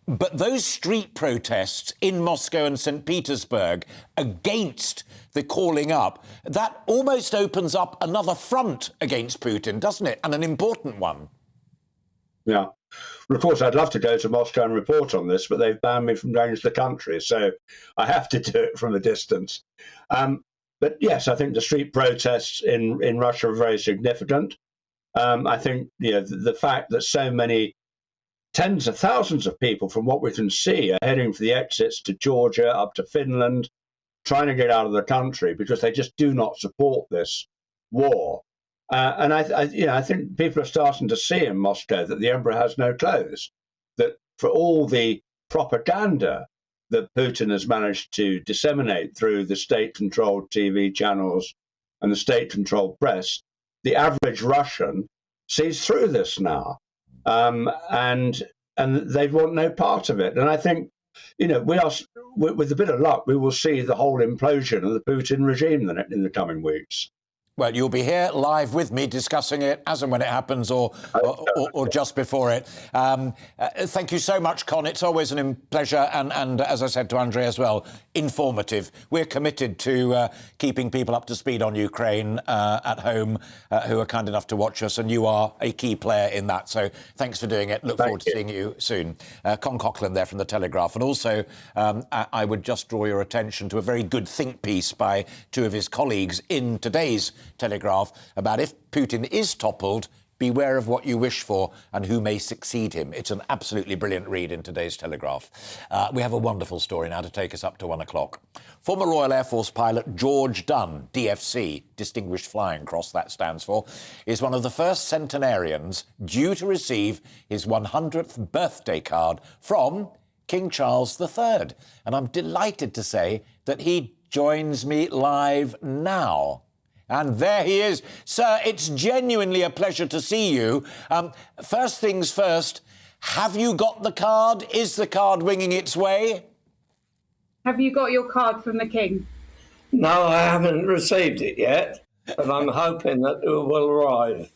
But those street protests in Moscow and St. Petersburg against the calling up, that almost opens up another front against Putin, doesn't it? And an important one. Yeah. Well, of course, I'd love to go to Moscow and report on this, but they've banned me from going to the country, so I have to do it from a distance. But yes, I think the street protests in Russia are very significant. I think the fact that so many tens of thousands of people, from what we can see, are heading for the exits to Georgia, up to Finland, trying to get out of the country because they just do not support this war. And I think people are starting to see in Moscow that the emperor has no clothes, that for all the propaganda that Putin has managed to disseminate through the state-controlled TV channels and the state-controlled press, the average Russian sees through this now. And they want no part of it. And I think, we are, with a bit of luck, we will see the whole implosion of the Putin regime in the coming weeks. Well, you'll be here live with me discussing it as and when it happens or just before it. Thank you so much, Con. It's always a pleasure and, as I said to Andrei as well, informative. We're committed to keeping people up to speed on Ukraine at home who are kind enough to watch us, and you are a key player in that. So thanks for doing it. Look forward to seeing you soon. Con Coughlin there from The Telegraph. And also, I would just draw your attention to a very good think piece by 2 of his colleagues in today's Telegraph about if Putin is toppled, beware of what you wish for and who may succeed him. It's an absolutely brilliant read in today's Telegraph. We have a wonderful story now to take us up to 1 o'clock. Former Royal Air Force pilot George Dunn, DFC, Distinguished Flying Cross that stands for, is one of the first centenarians due to receive his 100th birthday card from King Charles III. And I'm delighted to say that he joins me live now. And there he is. Sir, it's genuinely a pleasure to see you. First things first, have you got the card? Is the card winging its way? Have you got your card from the King? No, I haven't received it yet, but I'm hoping that it will arrive.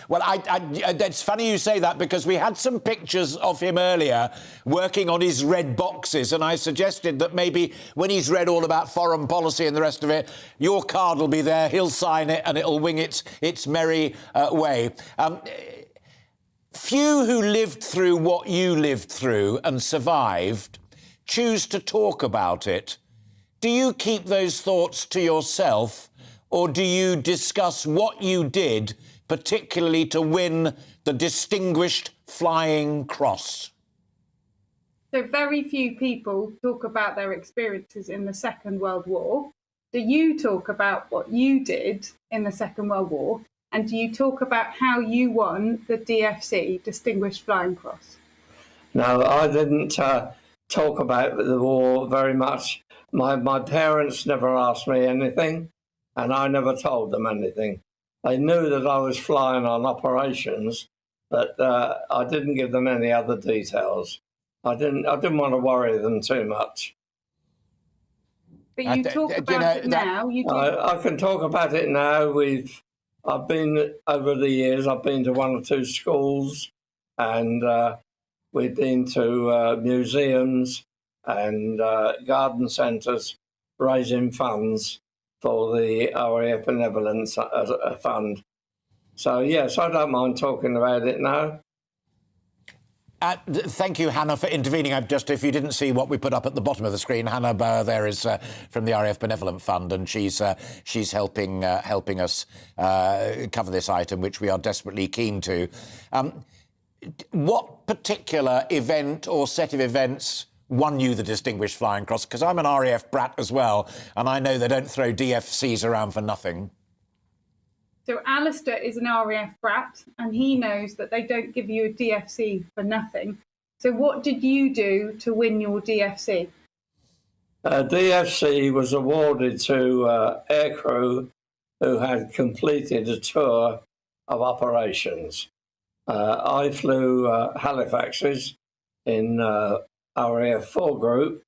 Well, it's funny you say that, because we had some pictures of him earlier working on his red boxes, and I suggested that maybe when he's read all about foreign policy and the rest of it, your card will be there, he'll sign it, and it'll wing its merry way. Few who lived through what you lived through and survived choose to talk about it. Do you keep those thoughts to yourself, or do you discuss what you did, particularly to win the Distinguished Flying Cross? So very few people talk about their experiences in the Second World War. Do you talk about what you did in the Second World War? And do you talk about how you won the DFC, Distinguished Flying Cross? No, I didn't talk about the war very much. My parents never asked me anything, and I never told them anything. They knew that I was flying on operations, but I didn't give them any other details. I didn't want to worry them too much. But you talk about it now. I can talk about it now. I've been over the years. I've been to 1 or 2 schools, and we've been to museums and garden centres, raising funds for the RAF Benevolence Fund. So, yes, I don't mind talking about it now. Thank you, Hannah, for intervening. If you didn't see what we put up at the bottom of the screen, Hannah Bauer there is from the RAF Benevolent Fund, and she's helping us cover this item, which we are desperately keen to. What particular event or set of events won you the Distinguished Flying Cross? Because I'm an RAF brat as well, and I know they don't throw DFCs around for nothing. So Alastair is an RAF brat, and he knows that they don't give you a DFC for nothing. So what did you do to win your DFC? DFC was awarded to aircrew who had completed a tour of operations. I flew Halifaxes in RAF 4 group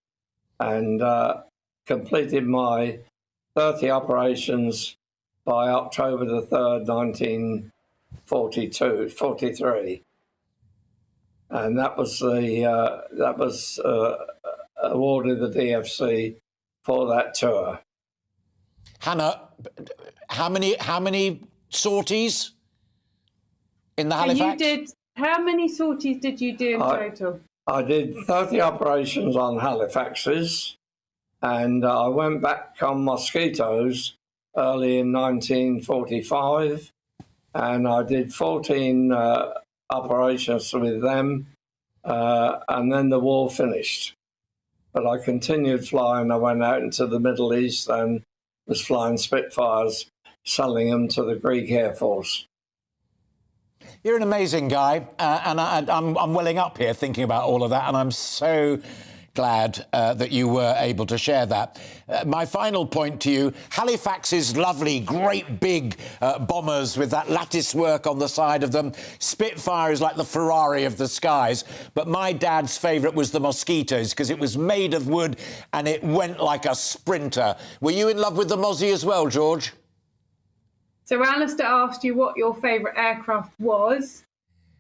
and completed my 30 operations by October the 3rd, 1943, and that was awarded the DFC for that tour. Hannah, how many sorties in the Halifax? How many sorties did you do in total? I did 30 operations on Halifaxes, and I went back on Mosquitoes early in 1945, and I did 14 operations with them, and then the war finished. But I continued flying. I went out into the Middle East and was flying Spitfires, selling them to the Greek Air Force. You're an amazing guy, and I'm welling up here thinking about all of that, and I'm so glad that you were able to share that. My final point to you, Halifax is lovely, great big bombers with that lattice work on the side of them. Spitfire is like the Ferrari of the skies, but my dad's favourite was the Mosquitoes because it was made of wood and it went like a sprinter. Were you in love with the Mozzie as well, George? So Alastair asked you what your favourite aircraft was,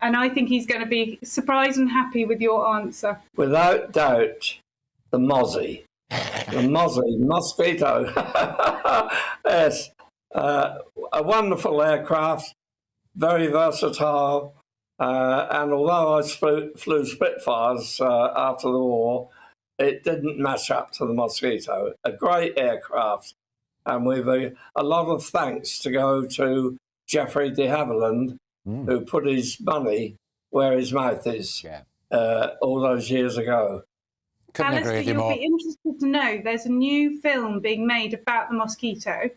and I think he's going to be surprised and happy with your answer. Without doubt, the Mozzie. The Mozzie, Mosquito. Yes, a wonderful aircraft, very versatile, and although I flew Spitfires after the war, it didn't match up to the Mosquito. A great aircraft, and with a lot of thanks to go to Geoffrey de Havilland, who put his money where his mouth is all those years ago. Alastair, you'll be interested to know there's a new film being made about the mosquito,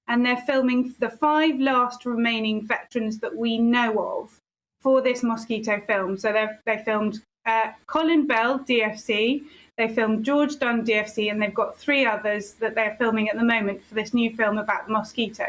and they're filming the 5 last remaining veterans that we know of for this mosquito film. So they filmed Colin Bell, DFC, they filmed George Dunn, DFC, and they've got 3 others that they're filming at the moment for this new film about the mosquito.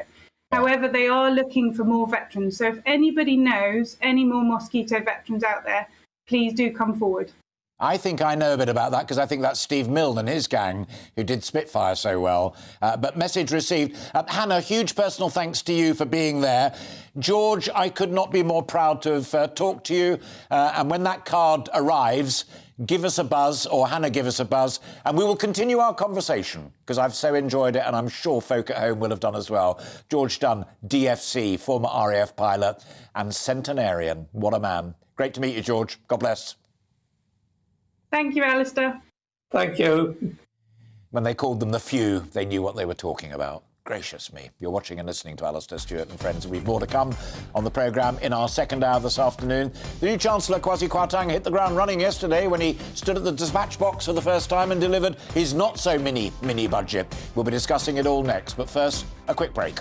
However, they are looking for more veterans. So if anybody knows any more mosquito veterans out there, please do come forward. I think I know a bit about that because I think that's Steve Milne and his gang who did Spitfire so well. But message received. Hannah, huge personal thanks to you for being there. George, I could not be more proud to have talked to you. And when that card arrives, give us a buzz, or Hannah, give us a buzz, and we will continue our conversation because I've so enjoyed it, and I'm sure folk at home will have done as well. George Dunn, DFC, former RAF pilot and centenarian. What a man. Great to meet you, George. God bless. Thank you, Alastair. Thank you. When they called them the few, they knew what they were talking about. Gracious me. You're watching and listening to Alastair Stewart and friends. We've more to come on the programme in our second hour this afternoon. The new Chancellor, Kwasi Kwarteng, hit the ground running yesterday when he stood at the dispatch box for the first time and delivered his not-so-mini budget. We'll be discussing it all next, but first, a quick break.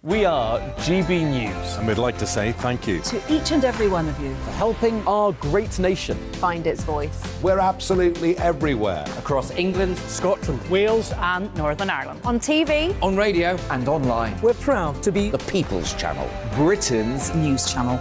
We are GB News. And we'd like to say thank you To each and every one of you. For helping our great nation Find its voice. We're absolutely everywhere. across England, Scotland, Wales And Northern Ireland. On TV, on radio and online. We're proud to be The People's Channel. Britain's News channel.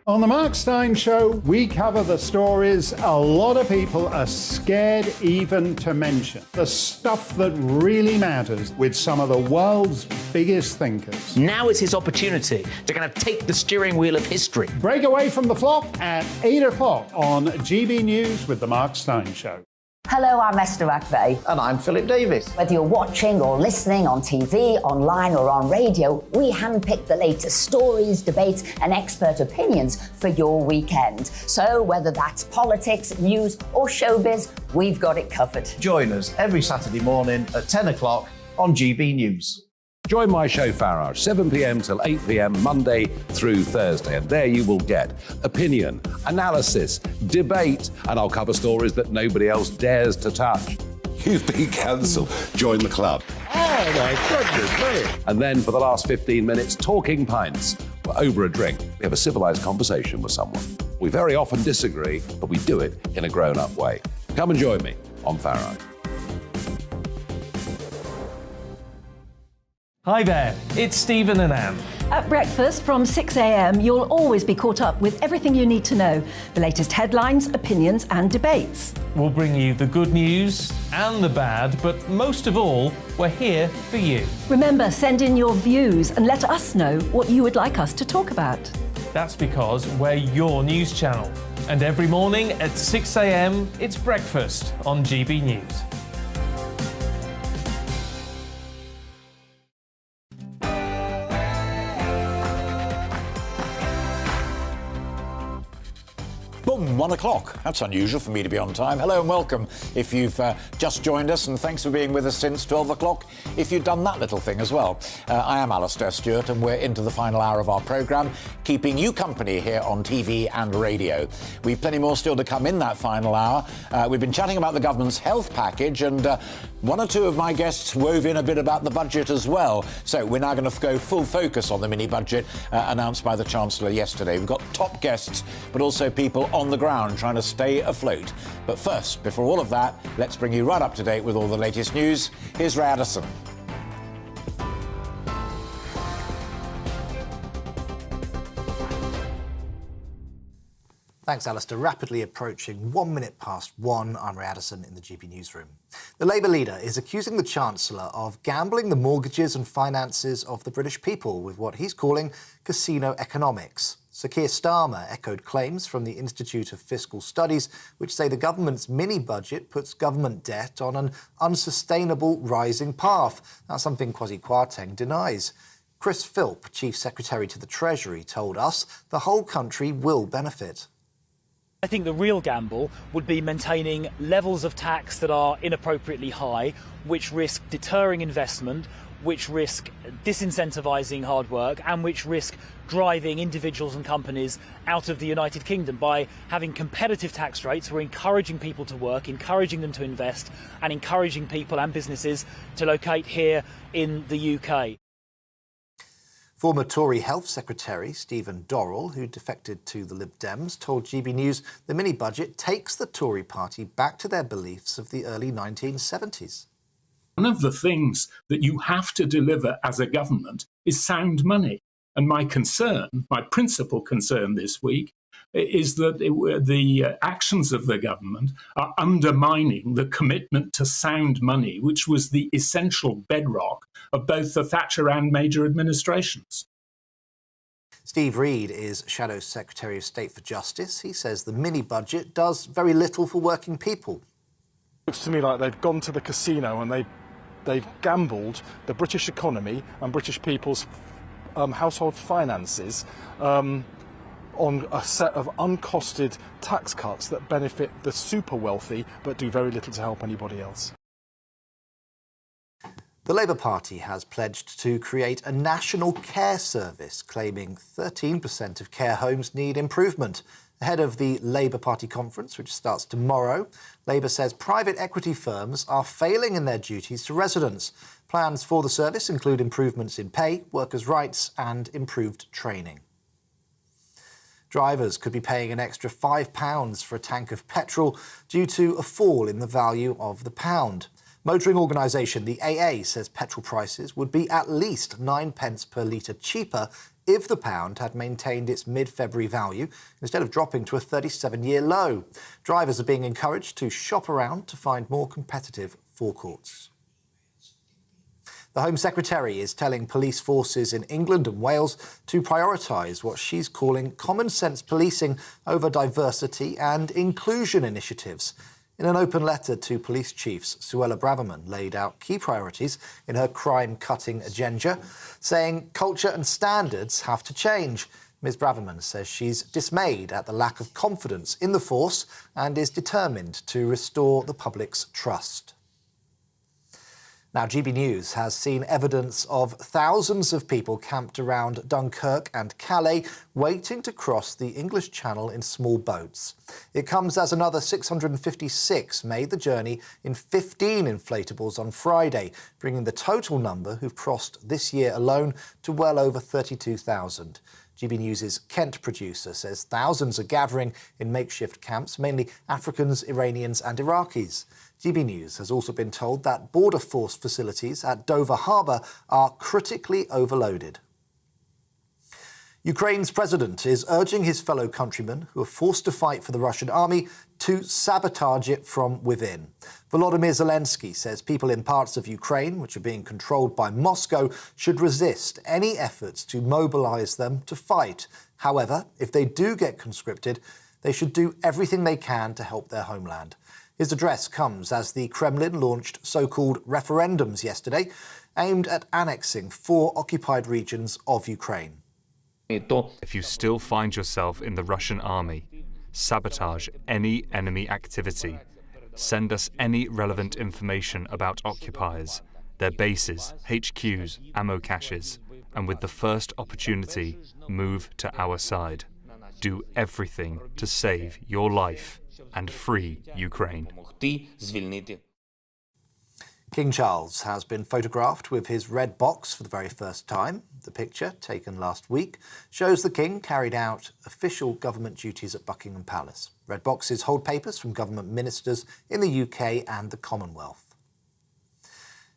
On the Mark Steyn Show, we cover the stories a lot of people are scared even to mention. The stuff that really matters with some of the world's biggest thinkers. Now is his opportunity to kind of take the steering wheel of history. Break away from the flop at 8 o'clock on GB News with the Mark Steyn Show. Hello, I'm Esther McVeigh. And I'm Philip Davis. Whether you're watching or listening on TV, online or on radio, we handpick the latest stories, debates and expert opinions for your weekend. So whether that's politics, news or showbiz, we've got it covered. Join us every Saturday morning at 10 o'clock on GB News. Join my show Farage, 7 p.m. till 8 p.m. Monday through Thursday. And there you will get opinion, analysis, debate, and I'll cover stories that nobody else dares to touch. You've been cancelled. Join the club. Oh, my goodness me. And then for the last 15 minutes, talking pints. We're over a drink. We have a civilised conversation with someone. We very often disagree, but we do it in a grown-up way. Come and join me on Farage. Hi there, it's Stephen and Anne. At breakfast from 6 a.m, you'll always be caught up with everything you need to know, the latest headlines, opinions and debates. We'll bring you the good news and the bad, but most of all, we're here for you. Remember, send in your views and let us know what you would like us to talk about. That's because we're your news channel. And every morning at 6 a.m, it's breakfast on GB News. Boom, 1 o'clock. That's unusual for me to be on time. Hello and welcome if you've just joined us, and thanks for being with us since 12 o'clock if you've done that little thing as well. I am Alastair Stewart and we're into the final hour of our programme, keeping you company here on TV and radio. We've plenty more still to come in that final hour. We've been chatting about the government's health package, and one or two of my guests wove in a bit about the budget as well. So we're now going to go full focus on the mini-budget announced by the Chancellor yesterday. We've got top guests, but also people on the ground trying to stay afloat. But first, before all of that, let's bring you right up to date with all the latest news. Here's Ray Addison. Thanks, Alastair. Rapidly approaching 1 minute past 1, I'm Ray Addison in the GB newsroom. The Labour leader is accusing the Chancellor of gambling the mortgages and finances of the British people with what he's calling casino economics. Sir Keir Starmer echoed claims from the Institute of Fiscal Studies, which say the government's mini-budget puts government debt on an unsustainable rising path. That's something Kwasi Kwarteng denies. Chris Philp, Chief Secretary to the Treasury, told us the whole country will benefit. I think the real gamble would be maintaining levels of tax that are inappropriately high, which risk deterring investment, which risk disincentivising hard work, and which risk driving individuals and companies out of the United Kingdom. By having competitive tax rates, we're encouraging people to work, encouraging them to invest, and encouraging people and businesses to locate here in the UK. Former Tory Health Secretary Stephen Doral, who defected to the Lib Dems, told GB News the mini-budget takes the Tory party back to their beliefs of the early 1970s. One of the things that you have to deliver as a government is sound money. And my principal concern this week is that the actions of the government are undermining the commitment to sound money, which was the essential bedrock of both the Thatcher and Major administrations. Steve Reed is Shadow Secretary of State for Justice. He says the mini-budget does very little for working people. It looks to me like they've gone to the casino and they've gambled the British economy and British people's household finances on a set of uncosted tax cuts that benefit the super wealthy but do very little to help anybody else. The Labour Party has pledged to create a national care service, claiming 13% of care homes need improvement. Ahead of the Labour Party conference, which starts tomorrow, Labour says private equity firms are failing in their duties to residents. Plans for the service include improvements in pay, workers' rights and improved training. Drivers could be paying an extra £5 for a tank of petrol due to a fall in the value of the pound. Motoring organisation the AA says petrol prices would be at least 9p per litre cheaper if the pound had maintained its mid-February value instead of dropping to a 37-year low. Drivers are being encouraged to shop around to find more competitive forecourts. The Home Secretary is telling police forces in England and Wales to prioritise what she's calling common-sense policing over diversity and inclusion initiatives. In an open letter to police chiefs, Suella Braverman laid out key priorities in her crime-cutting agenda, saying culture and standards have to change. Ms Braverman says she's dismayed at the lack of confidence in the force and is determined to restore the public's trust. Now, GB News has seen evidence of thousands of people camped around Dunkirk and Calais, waiting to cross the English Channel in small boats. It comes as another 656 made the journey in 15 inflatables on Friday, bringing the total number who've crossed this year alone to well over 32,000. GB News' Kent producer says thousands are gathering in makeshift camps, mainly Africans, Iranians and Iraqis. GB News has also been told that border force facilities at Dover Harbour are critically overloaded. Ukraine's president is urging his fellow countrymen who are forced to fight for the Russian army to sabotage it from within. Volodymyr Zelensky says people in parts of Ukraine which are being controlled by Moscow should resist any efforts to mobilise them to fight. However, if they do get conscripted, they should do everything they can to help their homeland. His address comes as the Kremlin launched so-called referendums yesterday, aimed at annexing 4 occupied regions of Ukraine. If you still find yourself in the Russian army, sabotage any enemy activity. Send us any relevant information about occupiers, their bases, HQs, ammo caches, and with the first opportunity, move to our side. Do everything to save your life and free Ukraine. King Charles has been photographed with his red box for the very first time. The picture, taken last week, shows the King carried out official government duties at Buckingham Palace. Red boxes hold papers from government ministers in the UK and the Commonwealth.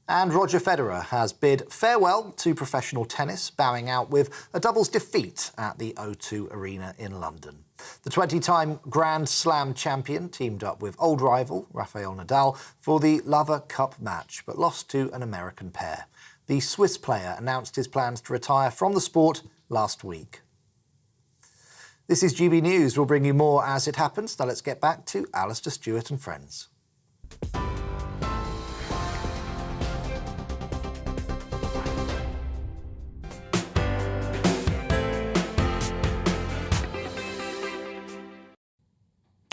And Roger Federer has bid farewell to professional tennis, bowing out with a doubles defeat at the O2 Arena in London. The 20-time Grand Slam champion teamed up with old rival Rafael Nadal for the Laver Cup match, but lost to an American pair. The Swiss player announced his plans to retire from the sport last week. This is GB News. We'll bring you more as it happens. Now let's get back to Alastair Stewart and friends.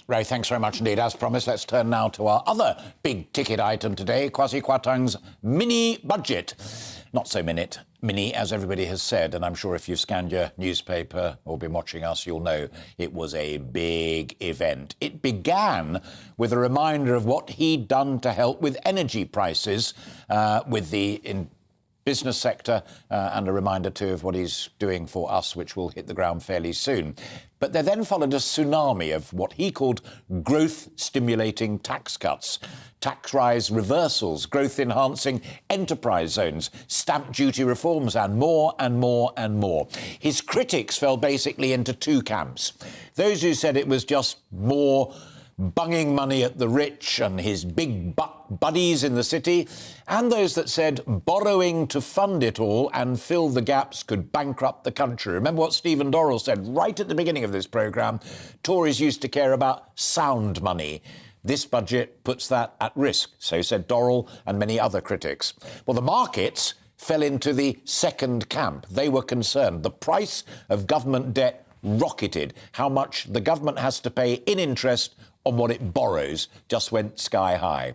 Ray, thanks very much indeed. As promised, let's turn now to our other big-ticket item today, Kwasi Kwarteng's mini-budget. Not so mini, as everybody has said, and I'm sure if you've scanned your newspaper or been watching us, you'll know it was a big event. It began with a reminder of what he'd done to help with energy prices, with the business sector, and a reminder too of what he's doing for us, which will hit the ground fairly soon. But there then followed a tsunami of what he called growth-stimulating tax cuts, tax rise reversals, growth-enhancing enterprise zones, stamp duty reforms, and more and more and more. His critics fell basically into two camps. Those who said it was just more bunging money at the rich and his big buddies in the city, and those that said borrowing to fund it all and fill the gaps could bankrupt the country. Remember what Stephen Doral said right at the beginning of this programme? Tories used to care about sound money. This budget puts that at risk, so said Doral and many other critics. Well, the markets fell into the second camp. They were concerned. The price of government debt rocketed. How much the government has to pay in interest on what it borrows just went sky high.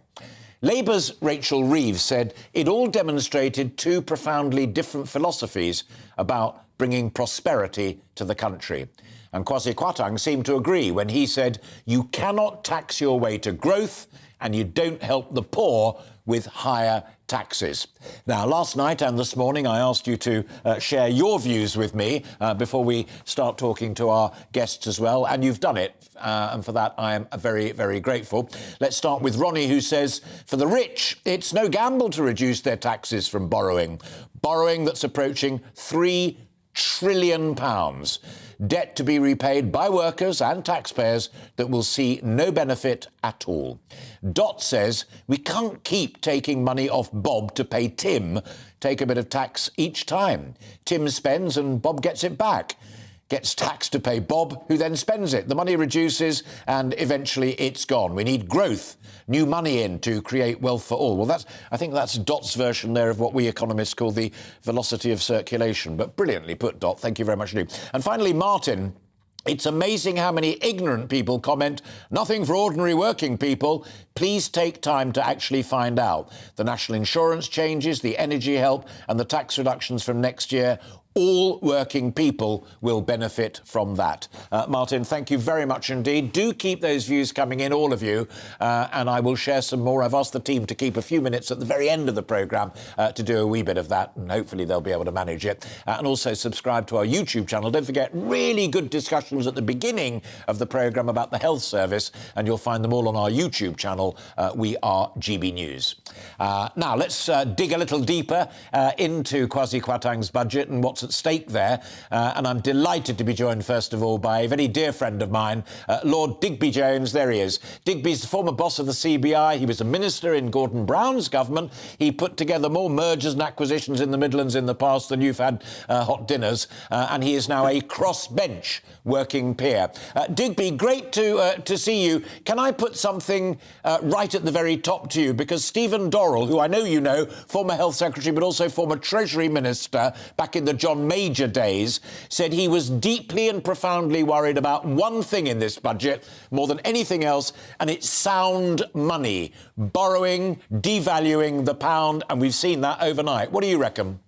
Labour's Rachel Reeves said it all demonstrated two profoundly different philosophies about bringing prosperity to the country. And Kwasi Kwarteng seemed to agree when he said, you cannot tax your way to growth and you don't help the poor with higher taxes. Now, last night and this morning, I asked you to share your views with me before we start talking to our guests as well, and you've done it, and for that I am very, very grateful. Let's start with Ronnie, who says, for the rich, it's no gamble to reduce their taxes from borrowing that's approaching £3 trillion. Debt to be repaid by workers and taxpayers that will see no benefit at all. Dot says, we can't keep taking money off Bob to pay Tim. Take a bit of tax each time. Tim spends and Bob gets it back. Gets tax to pay Bob, who then spends it. The money reduces and eventually it's gone. We need growth, new money in to create wealth for all. Well, I think that's Dot's version there of what we economists call the velocity of circulation. But brilliantly put, Dot. Thank you very much indeed. And finally, Martin. It's amazing how many ignorant people comment, nothing for ordinary working people. Please take time to actually find out. The national insurance changes, the energy help and the tax reductions from next year, all working people will benefit from that. Martin, thank you very much indeed. Do keep those views coming in, all of you, and I will share some more. I've asked the team to keep a few minutes at the very end of the programme to do a wee bit of that, and hopefully they'll be able to manage it. And also subscribe to our YouTube channel. Don't forget, really good discussions at the beginning of the programme about the health service, and you'll find them all on our YouTube channel. We are GB News. Now, let's dig a little deeper into Kwasi Kwarteng's budget and what's at stake there, and I'm delighted to be joined first of all by a very dear friend of mine, Lord Digby Jones. There he is. Digby's the former boss of the CBI. He was a minister in Gordon Brown's government. He put together more mergers and acquisitions in the Midlands in the past than you've had hot dinners, and he is now a crossbench working peer. Digby, great to see you. Can I put something right at the very top to you? Because Stephen Doral, who I know you know, former Health Secretary but also former Treasury Minister back in the John Major days, said he was deeply and profoundly worried about one thing in this budget more than anything else, and it's sound money, borrowing, devaluing the pound, and we've seen that overnight. What do you reckon?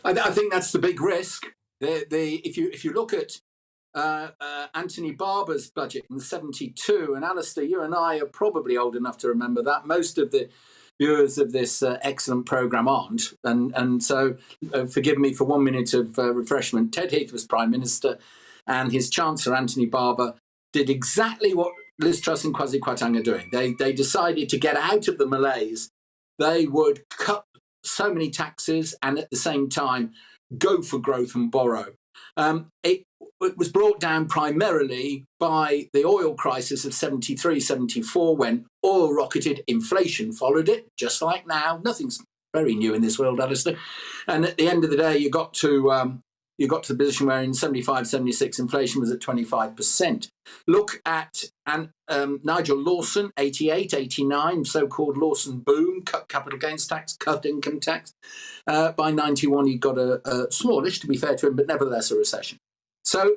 I think that's the big risk. If you look at Anthony Barber's budget in 72, and Alastair, you and I are probably old enough to remember that. Most of the viewers of this excellent programme aren't, and so forgive me for 1 minute of refreshment. Ted Heath was Prime Minister, and his Chancellor, Anthony Barber, did exactly what Liz Truss and Kwasi Kwarteng are doing. They decided to get out of the malaise. They would cut so many taxes and at the same time go for growth and borrow. It was brought down primarily by the oil crisis of 73, 74, when oil rocketed, inflation followed it, just like now. Nothing's very new in this world, Alastair. And at the end of the day, you got to the position where in 75, 76, inflation was at 25%. Look at Nigel Lawson, 88, 89, so-called Lawson boom, cut capital gains tax, cut income tax. By 91, he got a smallish, to be fair to him, but nevertheless a recession. So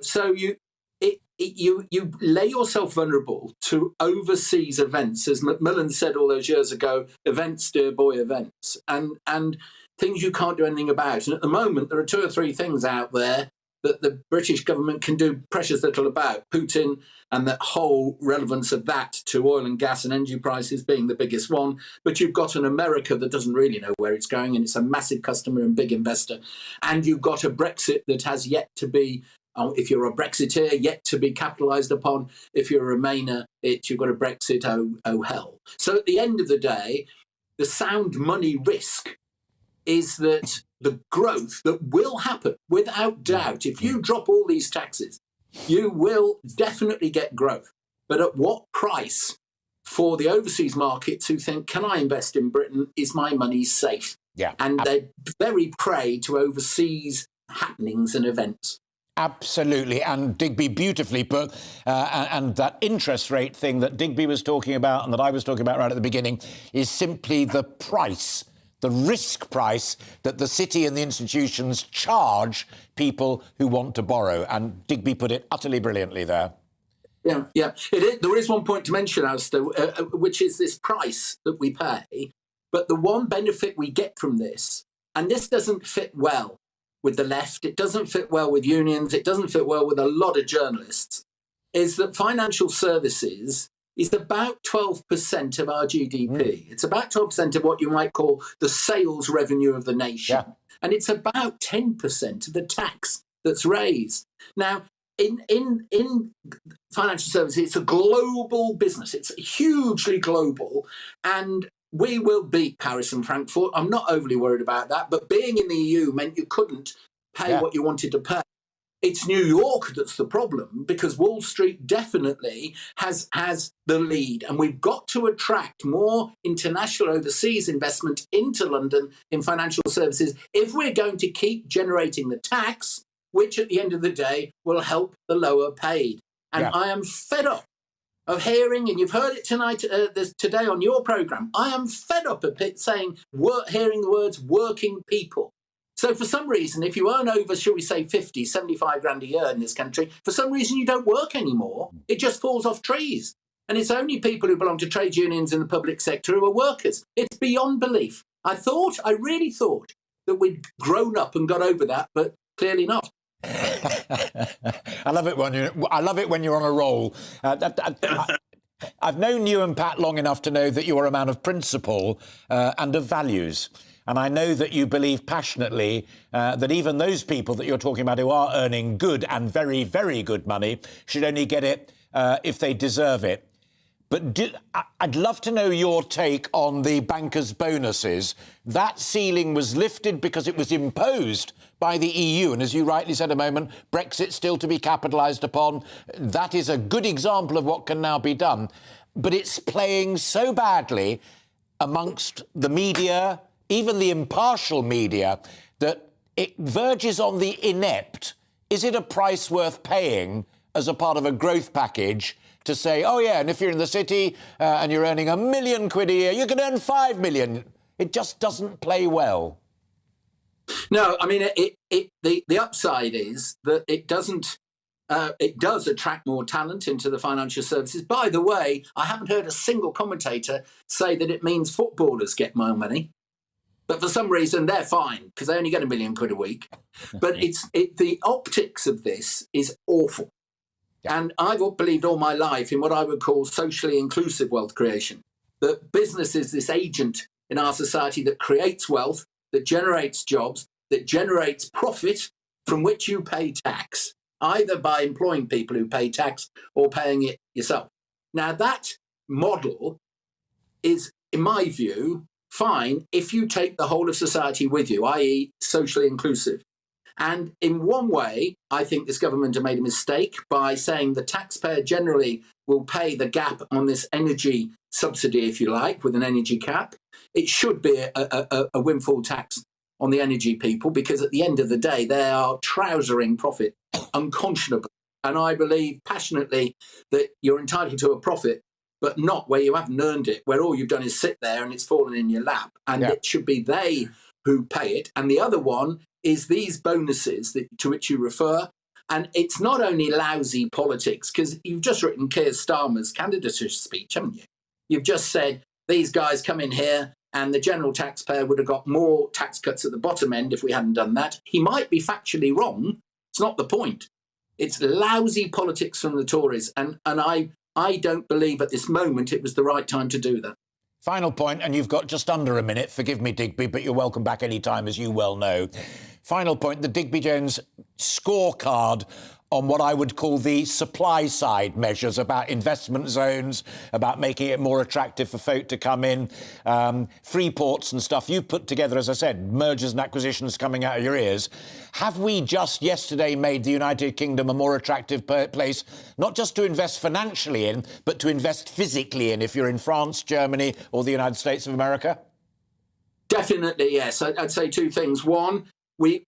you lay yourself vulnerable to overseas events, as Macmillan said all those years ago. Events, dear boy, events, and things you can't do anything about. And at the moment, there are 2 or 3 things out there that the British government can do precious little about. Putin and the whole relevance of that to oil and gas and energy prices being the biggest one. But you've got an America that doesn't really know where it's going, and it's a massive customer and big investor. And you've got a Brexit that has yet to be, if you're a Brexiteer, yet to be capitalised upon. If you're a Remainer, you've got a Brexit, oh hell. So at the end of the day, the sound money risk is that the growth that will happen, without doubt, if you drop all these taxes, you will definitely get growth. But at what price for the overseas markets who think, can I invest in Britain? Is my money safe? Yeah. And they're very prey to overseas happenings and events. Absolutely, and Digby beautifully put, and that interest rate thing that Digby was talking about and that I was talking about right at the beginning is simply the price, the risk price that the city and the institutions charge people who want to borrow. And Digby put it utterly brilliantly there. Yeah. There is one point to mention, Alastair, which is this price that we pay. But the one benefit we get from this, and this doesn't fit well with the left, it doesn't fit well with unions, it doesn't fit well with a lot of journalists, is that financial services is about 12% of our GDP. It's about 12% of what you might call the sales revenue of the nation. Yeah. And it's about 10% of the tax that's raised. Now, in financial services, it's a global business. It's hugely global. And we will beat Paris and Frankfurt. I'm not overly worried about that. But being in the EU meant you couldn't pay what you wanted to pay. It's New York that's the problem, because Wall Street definitely has the lead. And we've got to attract more international overseas investment into London in financial services if we're going to keep generating the tax, which at the end of the day will help the lower paid. And I am fed up of hearing, and you've heard it today on your programme, I am fed up of hearing the words working people. So for some reason, if you earn over, shall we say, 50, 75 grand a year in this country, for some reason you don't work anymore. It just falls off trees. And it's only people who belong to trade unions in the public sector who are workers. It's beyond belief. I really thought that we'd grown up and got over that, but clearly not. I love it when you're on a roll. I've known you and Pat long enough to know that you are a man of principle and of values. And I know that you believe passionately that even those people that you're talking about who are earning good and very, very good money should only get it if they deserve it. But I'd love to know your take on the bankers' bonuses. That ceiling was lifted because it was imposed by the EU. And as you rightly said a moment, Brexit still to be capitalised upon. That is a good example of what can now be done. But it's playing so badly amongst the media, even the impartial media, that it verges on the inept. Is it a price worth paying as a part of a growth package to say, oh, yeah, and if you're in the city and you're earning £1 million a year, you can earn 5 million? It just doesn't play well. No, I mean, the upside is that it does attract more talent into the financial services. By the way, I haven't heard a single commentator say that it means footballers get more money. But for some reason, they're fine because they only get £1 million a week. But the optics of this is awful. And I've believed all my life in what I would call socially inclusive wealth creation. That business is this agent in our society that creates wealth, that generates jobs, that generates profit from which you pay tax, either by employing people who pay tax or paying it yourself. Now, that model is, in my view, fine if you take the whole of society with you, i.e. socially inclusive. And in one way, I think this government have made a mistake by saying the taxpayer generally will pay the gap on this energy subsidy, if you like, with an energy cap. It should be a windfall tax on the energy people, because at the end of the day, they are trousering profit unconscionably. And I believe passionately that you're entitled to a profit, but not where you haven't earned it, where all you've done is sit there and it's fallen in your lap. And it should be they who pay it. And the other one is these bonuses to which you refer And it's not only lousy politics, because you've just written Keir Starmer's candidacy speech, haven't you? You've just said these guys come in here and the general taxpayer would have got more tax cuts at the bottom end if we hadn't done that. He might be factually wrong. It's not the point. It's lousy politics from the Tories. And I don't believe at this moment it was the right time to do that. Final point, and you've got just under a minute. Forgive me, Digby, but you're welcome back any time, as you well know. Final point, the Digby Jones scorecard on what I would call the supply side measures about investment zones, about making it more attractive for folk to come in, free ports and stuff. You've put together, as I said, mergers and acquisitions coming out of your ears. Have we just yesterday made the United Kingdom a more attractive place, not just to invest financially in, but to invest physically in, if you're in France, Germany or the United States of America? Definitely, yes. I'd say two things. One,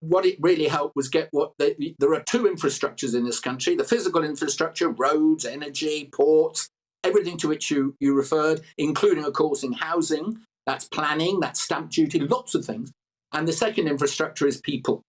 what it really helped was there are two infrastructures in this country: the physical infrastructure, roads, energy, ports, everything to which you referred, including, of course, in housing. That's planning, that's stamp duty, lots of things. And the second infrastructure is people,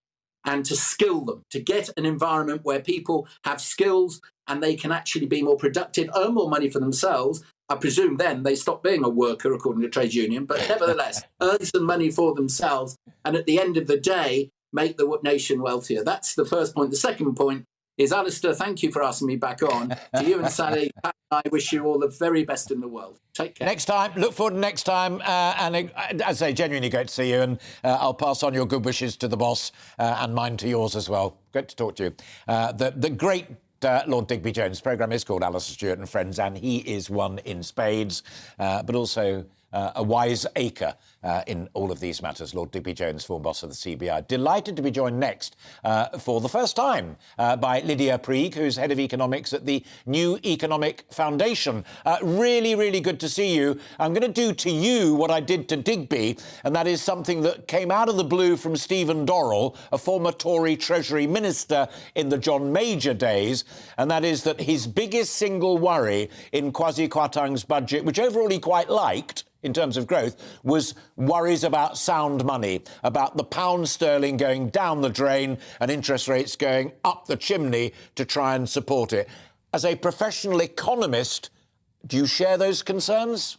and to skill them, to get an environment where people have skills and they can actually be more productive, earn more money for themselves. I presume then they stop being a worker, according to trade union, but nevertheless, earn some money for themselves. And at the end of the day, make the nation wealthier. That's the first point. The second point is, Alastair, thank you for asking me back on. To you and Sally, Pat and I wish you all the very best in the world. Take care. Next time, look forward to next time. And as I say, genuinely great to see you. And I'll pass on your good wishes to the boss and mine to yours as well. Great to talk to you. The great Lord Digby Jones' programme is called Alastair Stewart and Friends, and he is one in spades, but also a wise acre in all of these matters. Lord Digby Jones, former boss of the CBI. Delighted to be joined next for the first time by Lydia Prieg, who's head of economics at the New Economic Foundation. Really, really good to see you. I'm going to do to you what I did to Digby, and that is something that came out of the blue from Stephen Doral, a former Tory Treasury Minister in the John Major days, and that is that his biggest single worry in Kwasi Kwarteng's budget, which overall he quite liked, in terms of growth, was worries about sound money, about the pound sterling going down the drain and interest rates going up the chimney to try and support it. As a professional economist, do you share those concerns?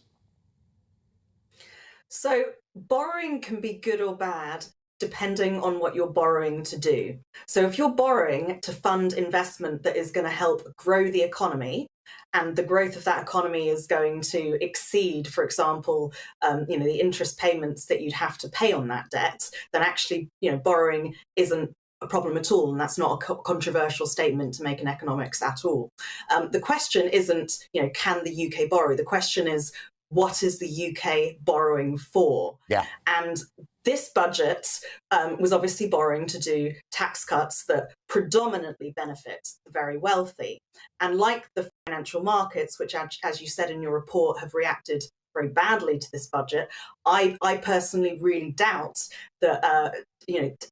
So borrowing can be good or bad, depending on what you're borrowing to do. So if you're borrowing to fund investment that is going to help grow the economy, and the growth of that economy is going to exceed, for example, the interest payments that you'd have to pay on that debt, then actually, borrowing isn't a problem at all, and that's not a controversial statement to make in economics at all. The question isn't, can the UK borrow? The question is, what is the UK borrowing for? Yeah. And this budget was obviously borrowing to do tax cuts that predominantly benefit the very wealthy. And like the financial markets, which, as you said in your report, have reacted very badly to this budget, I personally really doubt that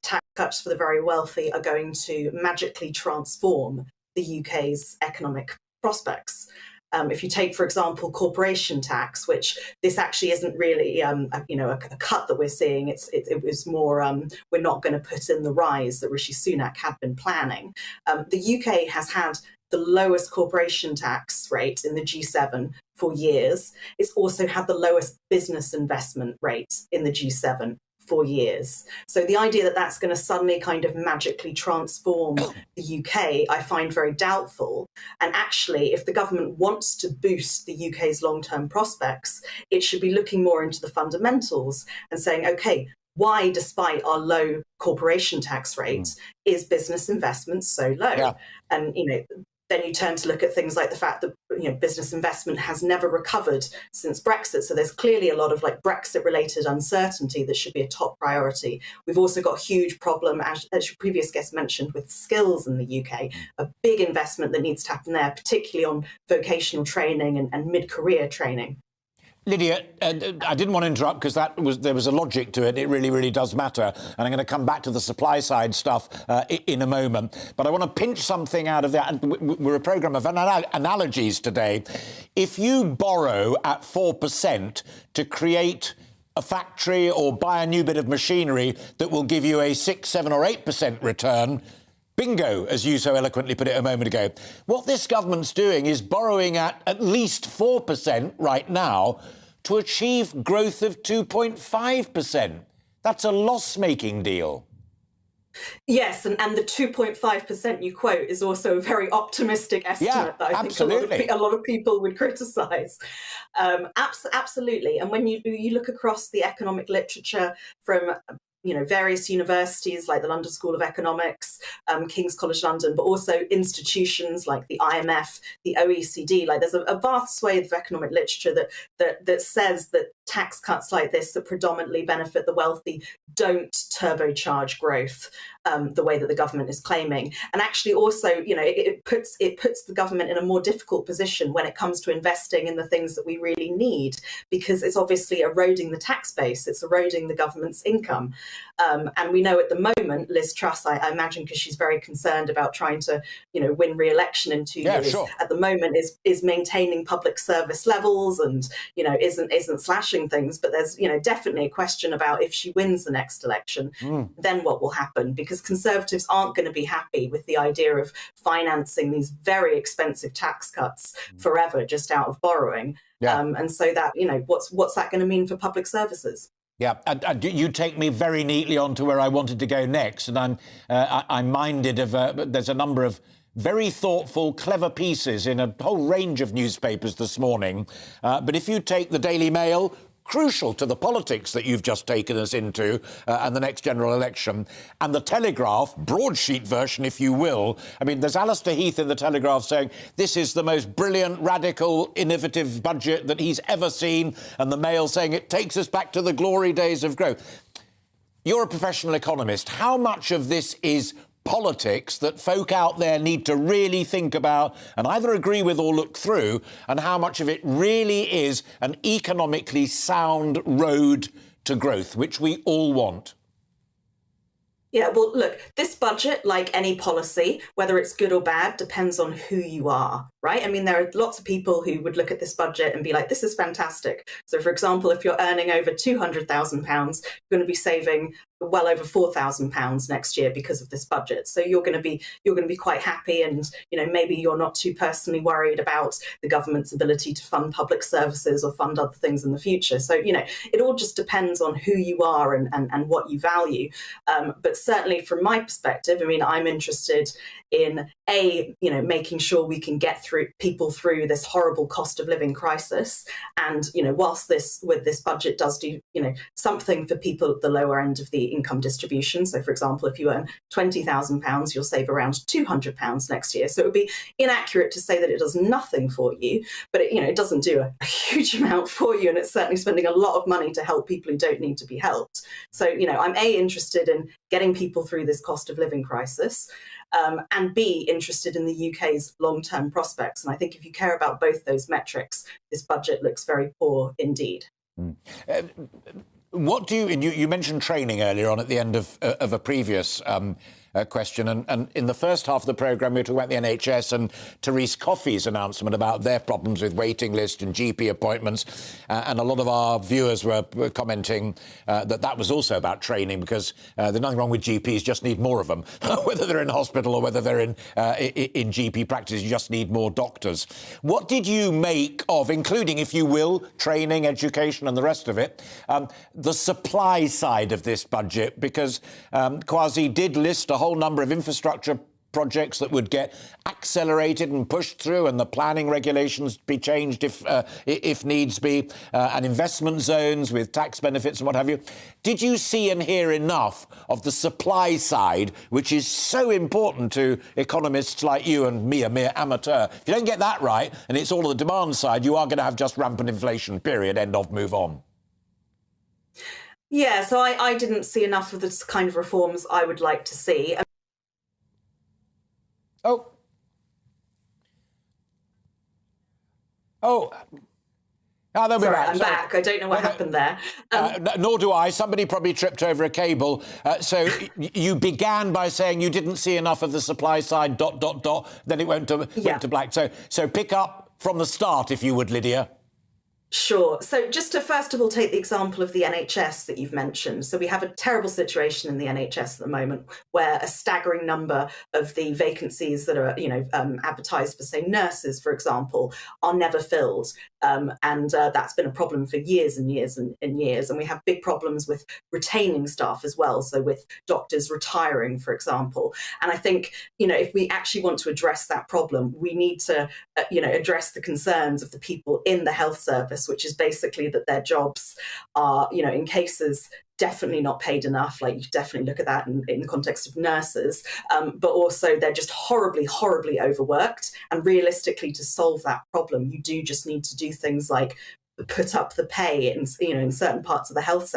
tax cuts for the very wealthy are going to magically transform the UK's economic prospects. If you take, for example, corporation tax, which this actually isn't really, a cut that we're seeing. It was more, we're not going to put in the rise that Rishi Sunak had been planning. The UK has had the lowest corporation tax rate in the G7 for years. It's also had the lowest business investment rate in the G7 for years. So the idea that that's going to suddenly kind of magically transform the UK, I find very doubtful. And actually, if the government wants to boost the UK's long-term prospects, it should be looking more into the fundamentals and saying, OK, why, despite our low corporation tax rate, is business investment so low? Yeah. And, then you turn to look at things like the fact that business investment has never recovered since Brexit. So there's clearly a lot of Brexit-related uncertainty that should be a top priority. We've also got a huge problem, as your previous guest mentioned, with skills in the UK. A big investment that needs to happen there, particularly on vocational training and mid-career training. Lydia, I didn't want to interrupt because there was a logic to it. It really, really does matter. And I'm going to come back to the supply side stuff in a moment. But I want to pinch something out of that. We're a programme of analogies today. If you borrow at 4% to create a factory or buy a new bit of machinery that will give you a 6, 7 or 8% return, Bingo, as you so eloquently put it a moment ago. What this government's doing is borrowing at least 4% right now to achieve growth of 2.5%. That's a loss-making deal. Yes, and the 2.5% you quote is also a very optimistic estimate that I think a lot of people would criticise. Absolutely, and when you look across the economic literature from various universities like the London School of Economics, King's College London, but also institutions like the IMF, the OECD. Like there's a vast swathe of economic literature that says that tax cuts like this that predominantly benefit the wealthy don't turbocharge growth the way that the government is claiming. And actually also, it puts the government in a more difficult position when it comes to investing in the things that we really need, because it's obviously eroding the tax base, it's eroding the government's income. And we know at the moment, Liz Truss, I imagine because she's very concerned about trying to, win re-election in 2 years, sure. At the moment is maintaining public service levels and, isn't slashing things. But there's, definitely a question about if she wins the next election, then what will happen? Because Conservatives aren't going to be happy with the idea of financing these very expensive tax cuts forever just out of borrowing. And so that, what's that going to mean for public services? Yeah, and you take me very neatly on to where I wanted to go next. And I'm minded of, there's a number of very thoughtful, clever pieces in a whole range of newspapers this morning. But if you take the Daily Mail, crucial to the politics that you've just taken us into and the next general election, and the Telegraph, broadsheet version, if you will. I mean, there's Alastair Heath in the Telegraph saying this is the most brilliant, radical, innovative budget that he's ever seen, and the Mail saying it takes us back to the glory days of growth. You're a professional economist. How much of this is politics that folk out there need to really think about and either agree with or look through, and how much of it really is an economically sound road to growth, which we all want? Yeah, well, look, this budget, like any policy, whether it's good or bad, depends on who you are, right? I mean, there are lots of people who would look at this budget and be like, this is fantastic. So, for example, if you're earning over £200,000, you're going to be saving well over £4,000 next year because of this budget. So you're going to be quite happy, and maybe you're not too personally worried about the government's ability to fund public services or fund other things in the future. So it all just depends on who you are and what you value. But certainly from my perspective, I mean, I'm interested in making sure we can get people through this horrible cost of living crisis. And whilst this budget does do something for people at the lower end of the income distribution. So, for example, if you earn £20,000, you'll save around £200 next year. So it would be inaccurate to say that it does nothing for you, but it doesn't do a huge amount for you, and it's certainly spending a lot of money to help people who don't need to be helped. So, I'm interested in getting people through this cost of living crisis, and B, interested in the UK's long-term prospects. And I think if you care about both those metrics, this budget looks very poor indeed. What do you mentioned training earlier on at the end of a previous question, and in the first half of the programme we were talking about the NHS and Therese Coffey's announcement about their problems with waiting lists and GP appointments, and a lot of our viewers were commenting that was also about training, because there's nothing wrong with GPs, just need more of them. Whether they're in hospital or whether they're in GP practice, you just need more doctors. What did you make of, including, if you will, training, education and the rest of it, the supply side of this budget? Because Kwasi did list a whole number of infrastructure projects that would get accelerated and pushed through, and the planning regulations be changed if needs be, and investment zones with tax benefits and what have you. Did you see and hear enough of the supply side, which is so important to economists like you and me, a mere amateur? If you don't get that right, and it's all the demand side, you are going to have just rampant inflation, period, end of, move on. Yeah, so I didn't see enough of the kind of reforms I would like to see. Oh, they'll be back. I'm back. I don't know what happened there. Nor do I. Somebody probably tripped over a cable. So you began by saying you didn't see enough of the supply side, ... Then it went to black. So pick up from the start, if you would, Lydia. Sure. So just to first of all take the example of the NHS that you've mentioned. So we have a terrible situation in the NHS at the moment where a staggering number of the vacancies that are, advertised for, say, nurses, for example, are never filled. And that's been a problem for years and years and years. And we have big problems with retaining staff as well. So with doctors retiring, for example. And I think, if we actually want to address that problem, we need to, address the concerns of the people in the health service, which is basically that their jobs are, in cases, definitely not paid enough. Like, you definitely look at that in the context of nurses, but also they're just horribly, horribly overworked. And realistically, to solve that problem, you do just need to do things like put up the pay in certain parts of the health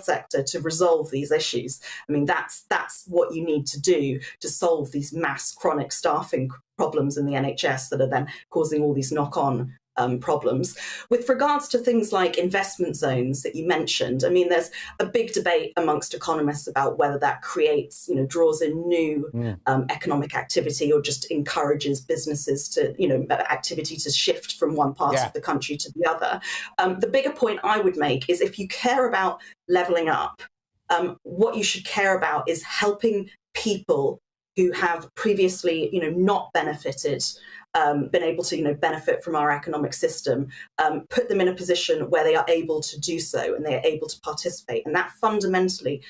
sector to resolve these issues. I mean, that's what you need to do to solve these mass chronic staffing problems in the NHS that are then causing all these knock-on problems. With regards to things like investment zones that you mentioned, I mean, there's a big debate amongst economists about whether that creates, draws in new economic activity or just encourages businesses to, activity to shift from one part of the country to the other. The bigger point I would make is if you care about levelling up, what you should care about is helping people who have previously, not benefited, been able to, benefit from our economic system, put them in a position where they are able to do so and they are able to participate. And that fundamentally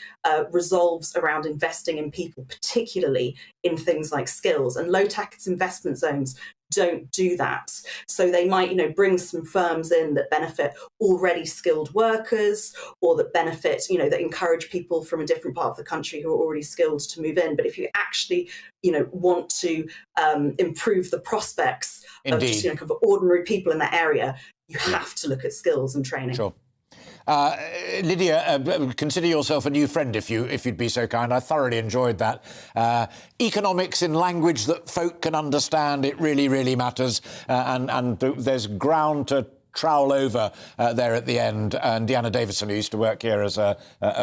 resolves around investing in people, particularly in things like skills. And low-tax investment zones don't do that. So they might, bring some firms in that benefit already skilled workers, or that benefit, that encourage people from a different part of the country who are already skilled to move in. But if you actually, want to improve the prospects of just, kind of ordinary people in that area, you have to look at skills and training. Sure. Lydia, consider yourself a new friend if you'd be so kind. I thoroughly enjoyed that. Economics in language that folk can understand, it really, really matters. And there's ground to trowel over there at the end. And Deanna Davison, who used to work here as a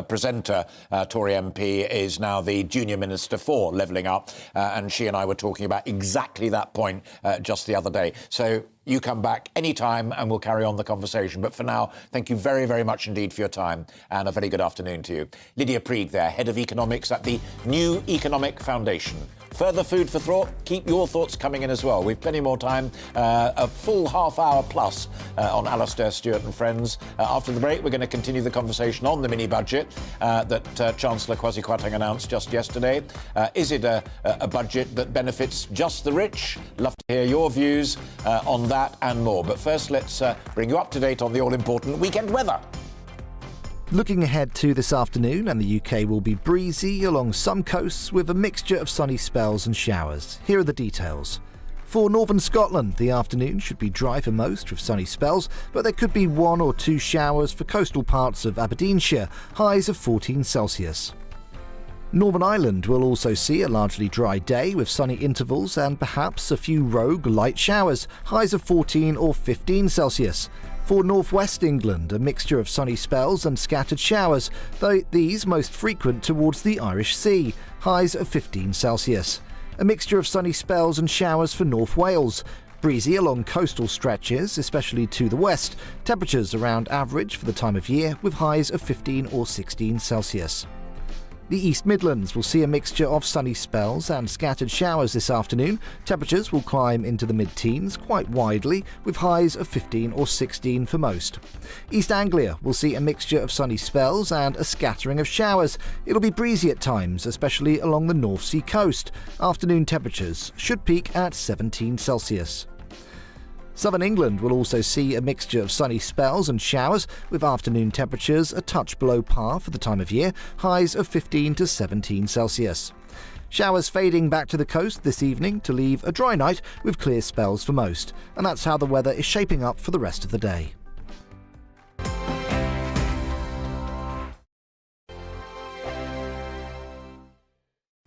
presenter, Tory MP, is now the junior minister for levelling up. And she and I were talking about exactly that point just the other day. So you come back anytime and we'll carry on the conversation. But for now, thank you very, very much indeed for your time and a very good afternoon to you. Lydia Prieg there, Head of Economics at the New Economic Foundation. Further food for thought, keep your thoughts coming in as well. We've plenty more time, a full half hour plus on Alastair Stewart and Friends. After the break, we're going to continue the conversation on the mini-budget that Chancellor Kwasi Kwarteng announced just yesterday. Is it a budget that benefits just the rich? Love to hear your views on that and more. But first, let's bring you up to date on the all-important weekend weather. Looking ahead to this afternoon, and the UK will be breezy along some coasts with a mixture of sunny spells and showers. Here are the details. For northern Scotland, the afternoon should be dry for most with sunny spells, but there could be 1 or 2 showers for coastal parts of Aberdeenshire, highs of 14 Celsius. Northern Ireland will also see a largely dry day with sunny intervals and perhaps a few rogue light showers, highs of 14 or 15 Celsius. For northwest England, a mixture of sunny spells and scattered showers, though these most frequent towards the Irish Sea, highs of 15 Celsius. A mixture of sunny spells and showers for North Wales. Breezy along coastal stretches, especially to the west. Temperatures around average for the time of year, with highs of 15 or 16 Celsius. The East Midlands will see a mixture of sunny spells and scattered showers this afternoon. Temperatures will climb into the mid-teens quite widely, with highs of 15 or 16 for most. East Anglia will see a mixture of sunny spells and a scattering of showers. It'll be breezy at times, especially along the North Sea coast. Afternoon temperatures should peak at 17 Celsius. Southern England will also see a mixture of sunny spells and showers, with afternoon temperatures a touch below par for the time of year, highs of 15 to 17 Celsius. Showers fading back to the coast this evening to leave a dry night with clear spells for most, and that's how the weather is shaping up for the rest of the day.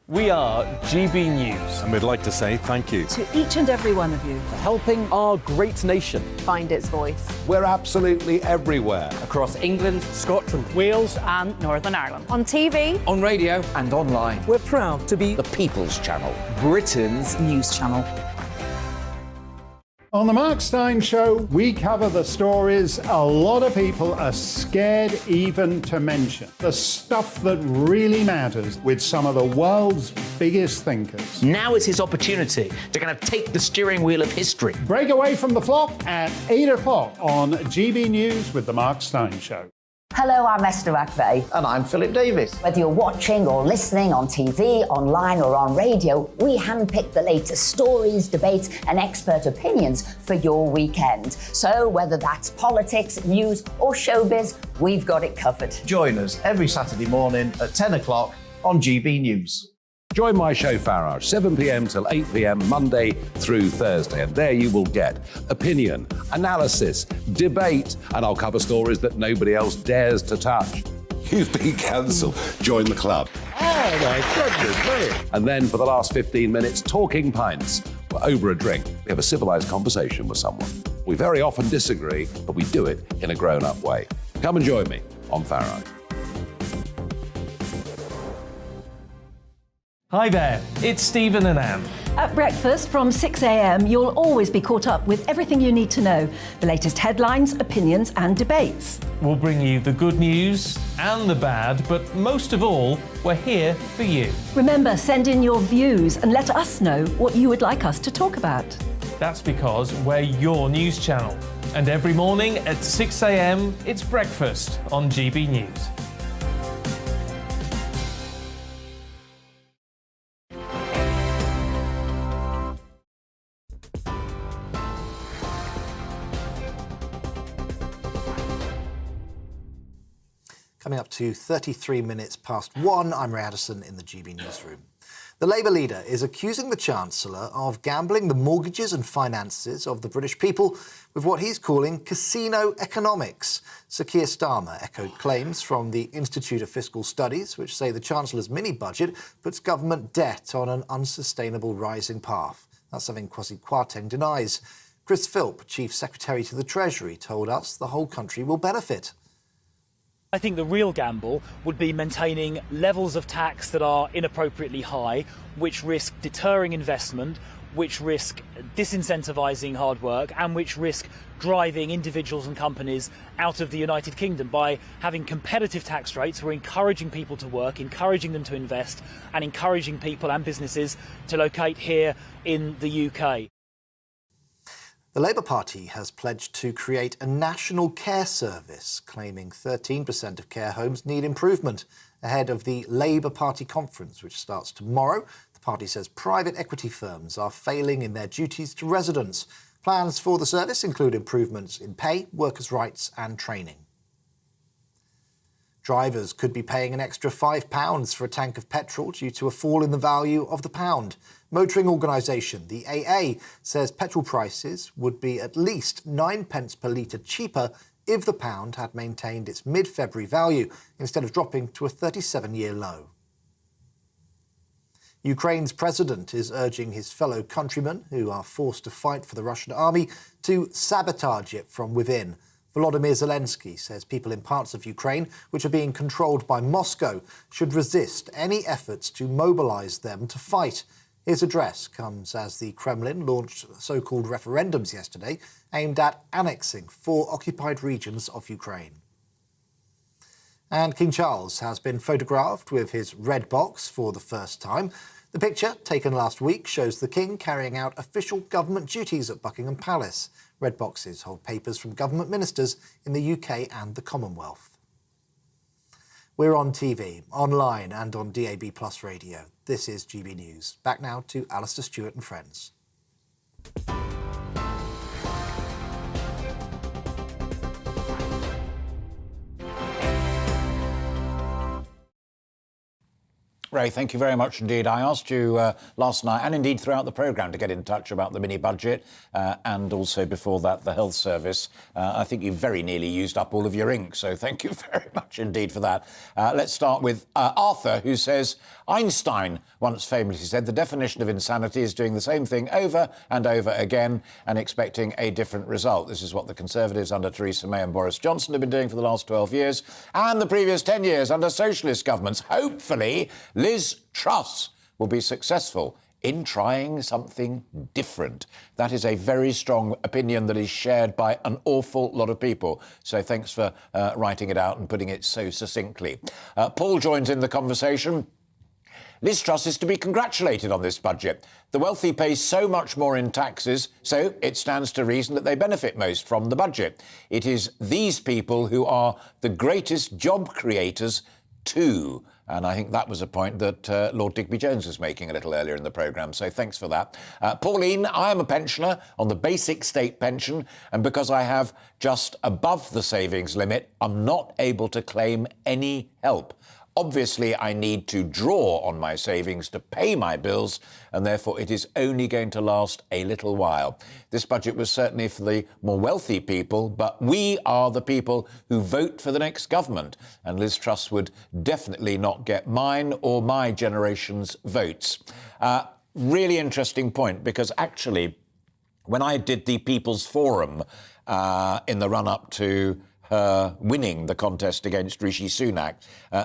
We are GB News. And we'd like to say thank you To each and every one of you. for helping our great nation. Find its voice. We're absolutely everywhere. Across England, Scotland, Wales And Northern Ireland. On TV. on radio and online. We're proud to be The People's Channel. Britain's News channel. On the Mark Steyn Show, we cover the stories a lot of people are scared even to mention. The stuff that really matters with some of the world's biggest thinkers. Now is his opportunity to kind of take the steering wheel of history. Break away from the flop at 8 o'clock on GB News with the Mark Steyn Show. Hello, I'm Esther McVeigh. And I'm Philip Davis. Whether you're watching or listening on TV, online or on radio, we handpick the latest stories, debates and expert opinions for your weekend. So whether that's politics, news or showbiz, we've got it covered. Join us every Saturday morning at 10 o'clock on GB News. Join my show Farage, 7 p.m. till 8 p.m. Monday through Thursday, and there you will get opinion, analysis, debate, and I'll cover stories that nobody else dares to touch. You've been cancelled. Join the club. Oh my goodness me. And then for the last 15 minutes, talking pints. We're over a drink. We have a civilised conversation with someone. We very often disagree, but we do it in a grown-up way. Come and join me on Farage. Hi there, it's Stephen and Anne. At breakfast from 6 a.m, you'll always be caught up with everything you need to know, the latest headlines, opinions and debates. We'll bring you the good news and the bad, but most of all, we're here for you. Remember, send in your views and let us know what you would like us to talk about. That's because we're your news channel. And every morning at 6 a.m, it's breakfast on GB News. Coming up to 33 minutes past 1, I'm Ray Addison in the GB newsroom. The Labour leader is accusing the Chancellor of gambling the mortgages and finances of the British people with what he's calling casino economics. Sir Keir Starmer echoed claims from the Institute of Fiscal Studies, which say the Chancellor's mini-budget puts government debt on an unsustainable rising path. That's something Kwasi Kwarteng denies. Chris Philp, Chief Secretary to the Treasury, told us the whole country will benefit. I think the real gamble would be maintaining levels of tax that are inappropriately high, which risk deterring investment, which risk disincentivising hard work, and which risk driving individuals and companies out of the United Kingdom. By having competitive tax rates, we're encouraging people to work, encouraging them to invest, and encouraging people and businesses to locate here in the UK. The Labour Party has pledged to create a national care service, claiming 13% of care homes need improvement. Ahead of the Labour Party conference, which starts tomorrow, the party says private equity firms are failing in their duties to residents. Plans for the service include improvements in pay, workers' rights and training. Drivers could be paying an extra £5 for a tank of petrol due to a fall in the value of the pound. Motoring organisation, the AA, says petrol prices would be at least 9p per litre cheaper if the pound had maintained its mid-February value instead of dropping to a 37-year low. Ukraine's president is urging his fellow countrymen who are forced to fight for the Russian army to sabotage it from within. Volodymyr Zelensky says people in parts of Ukraine which are being controlled by Moscow should resist any efforts to mobilise them to fight. His address comes as the Kremlin launched so-called referendums yesterday aimed at annexing 4 occupied regions of Ukraine. And King Charles has been photographed with his red box for the first time. The picture, taken last week, shows the King carrying out official government duties at Buckingham Palace. Red boxes hold papers from government ministers in the UK and the Commonwealth. We're on TV, online and on DAB+ radio. This is GB News. Back now to Alastair Stewart and friends. Ray, thank you very much indeed. I asked you last night and indeed throughout the programme to get in touch about the mini-budget and also before that the health service. I think you very nearly used up all of your ink, so thank you very much indeed for that. Let's start with Arthur, who says, Einstein once famously said the definition of insanity is doing the same thing over and over again and expecting a different result. This is what the Conservatives under Theresa May and Boris Johnson have been doing for the last 12 years and the previous 10 years under socialist governments. Hopefully, Liz Truss will be successful in trying something different. That is a very strong opinion that is shared by an awful lot of people. So thanks for writing it out and putting it so succinctly. Paul joins in the conversation. Liz Truss is to be congratulated on this budget. The wealthy pay so much more in taxes, so it stands to reason that they benefit most from the budget. It is these people who are the greatest job creators too. And I think that was a point that Lord Digby Jones was making a little earlier in the programme, so thanks for that. Pauline, I am a pensioner on the basic state pension, and because I have just above the savings limit, I'm not able to claim any help. Obviously, I need to draw on my savings to pay my bills, and therefore it is only going to last a little while. This budget was certainly for the more wealthy people, but we are the people who vote for the next government, and Liz Truss would definitely not get mine or my generation's votes. Really interesting point, because actually, when I did the People's Forum in the run-up to winning the contest against Rishi Sunak,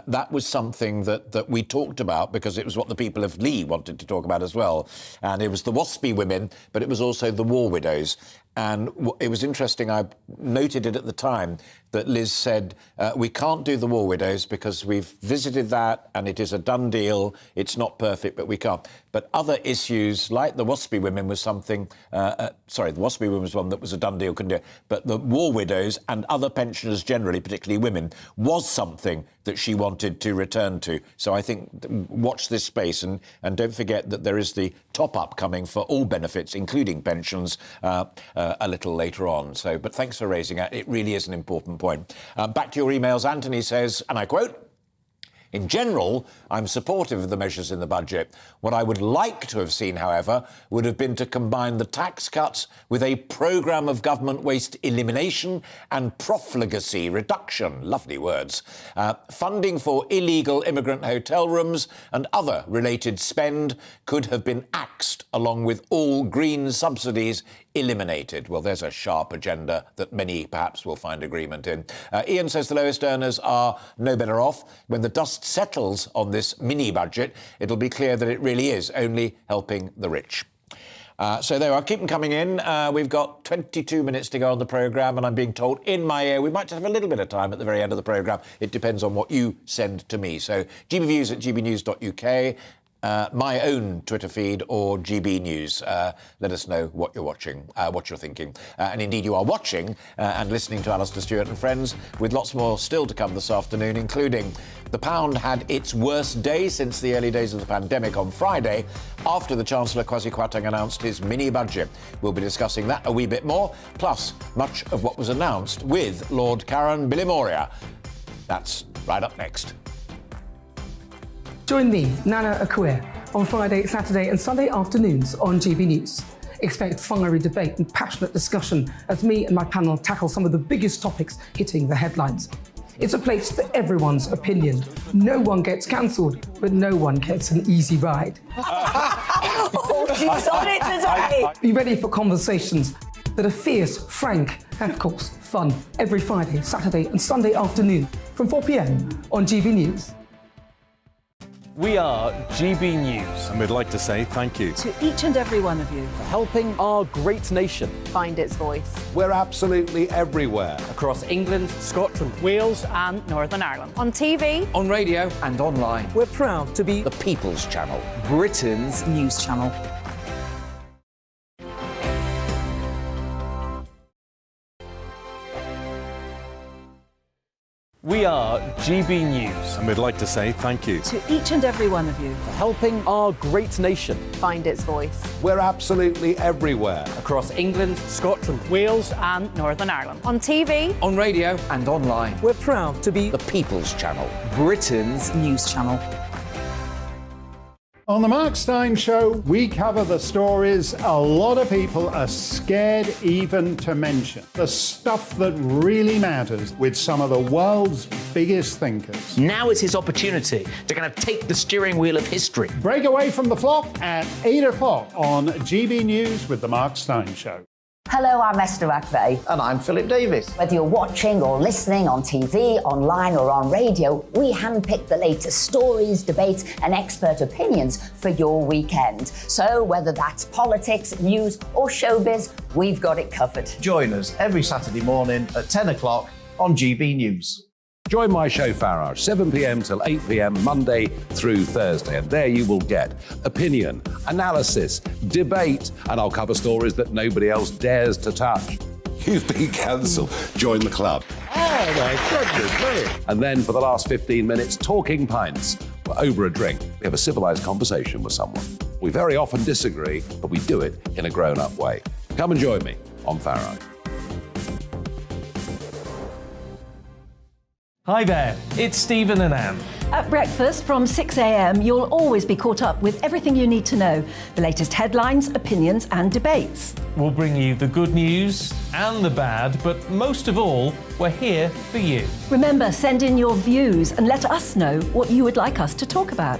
that was something that we talked about because it was what the people of Lee wanted to talk about as well. And it was the WASPy women, but it was also the war widows. And it was interesting, I noted it at the time, that Liz said, we can't do the war widows because we've visited that and it is a done deal. It's not perfect, but we can't. But other issues, like the WASPy women was something, the WASPy women was one that was a done deal, couldn't do it. But the war widows and other pensioners generally, particularly women, was something that she wanted to return to. So I think watch this space and don't forget that there is the top-up coming for all benefits, including pensions, a little later on. So, but thanks for raising it. It really is an important point. Back to your emails. Anthony says, and I quote, "In general, I'm supportive of the measures in the budget. What I would like to have seen, however, would have been to combine the tax cuts with a programme of government waste elimination and profligacy reduction." Lovely words. Funding for illegal immigrant hotel rooms and other related spend could have been axed, along with all green subsidies eliminated. Well, there's a sharp agenda that many perhaps will find agreement in. Ian says the lowest earners are no better off. When the dust settles on this mini-budget, it'll be clear that it really is only helping the rich. So there are. Keep them coming in. We've got 22 minutes to go on the programme, and I'm being told in my ear we might just have a little bit of time at the very end of the programme. It depends on what you send to me. So gbviews at gbnews.uk. My own Twitter feed or GB News. Let us know what you're watching, what you're thinking. And indeed you are watching and listening to Alastair Stewart and Friends, with lots more still to come this afternoon, including the pound had its worst day since the early days of the pandemic on Friday, after the Chancellor Kwasi Kwarteng announced his mini-budget. We'll be discussing that a wee bit more, plus much of what was announced with Lord Karen Bilimoria. That's right up next. Join me, Nana Akua, on Friday, Saturday and Sunday afternoons on GB News. Expect fiery debate and passionate discussion as me and my panel tackle some of the biggest topics hitting the headlines. It's a place for everyone's opinion. No one gets cancelled, but no one gets an easy ride. Oh, she's on it today! Be ready for conversations that are fierce, frank, and of course, fun. Every Friday, Saturday and Sunday afternoon from 4 p.m. on GB News. We are GB News. And we'd like to say thank you To each and every one of you. For helping our great nation Find its voice. We're absolutely everywhere. across England, Scotland, Wales And Northern Ireland. On TV. on radio and online. We're proud to be The People's Channel. Britain's News channel. We are GB News. and we'd like to say thank you To each and every one of you. for helping our great nation Find its voice. We're absolutely everywhere. across England, Scotland, Wales And Northern Ireland. On TV. on radio and online. We're proud to be The People's Channel. Britain's News channel. On the Mark Steyn Show, we cover the stories a lot of people are scared even to mention. The stuff that really matters with some of the world's biggest thinkers. Now is his opportunity to kind of take the steering wheel of history. Break away from the flock at 8 o'clock on GB News with the Mark Steyn Show. Hello, I'm Esther McVeigh. And I'm Philip Davis. Whether you're watching or listening on TV, online or on radio, we handpick the latest stories, debates and expert opinions for your weekend. So whether that's politics, news or showbiz, we've got it covered. Join us every Saturday morning at 10 o'clock on GB News. Join my show Farage, 7 p.m. till 8 p.m. Monday through Thursday, and there you will get opinion, analysis, debate, and I'll cover stories that nobody else dares to touch. You've been cancelled. Join the club. Oh my goodness me. And then for the last 15 minutes, talking pints. We're over a drink. We have a civilised conversation with someone. We very often disagree, but we do it in a grown-up way. Come and join me on Farage. Hi there, it's Stephen and Anne. At breakfast from 6 a.m, you'll always be caught up with everything you need to know, the latest headlines, opinions and debates. We'll bring you the good news and the bad, but most of all, we're here for you. Remember, send in your views and let us know what you would like us to talk about.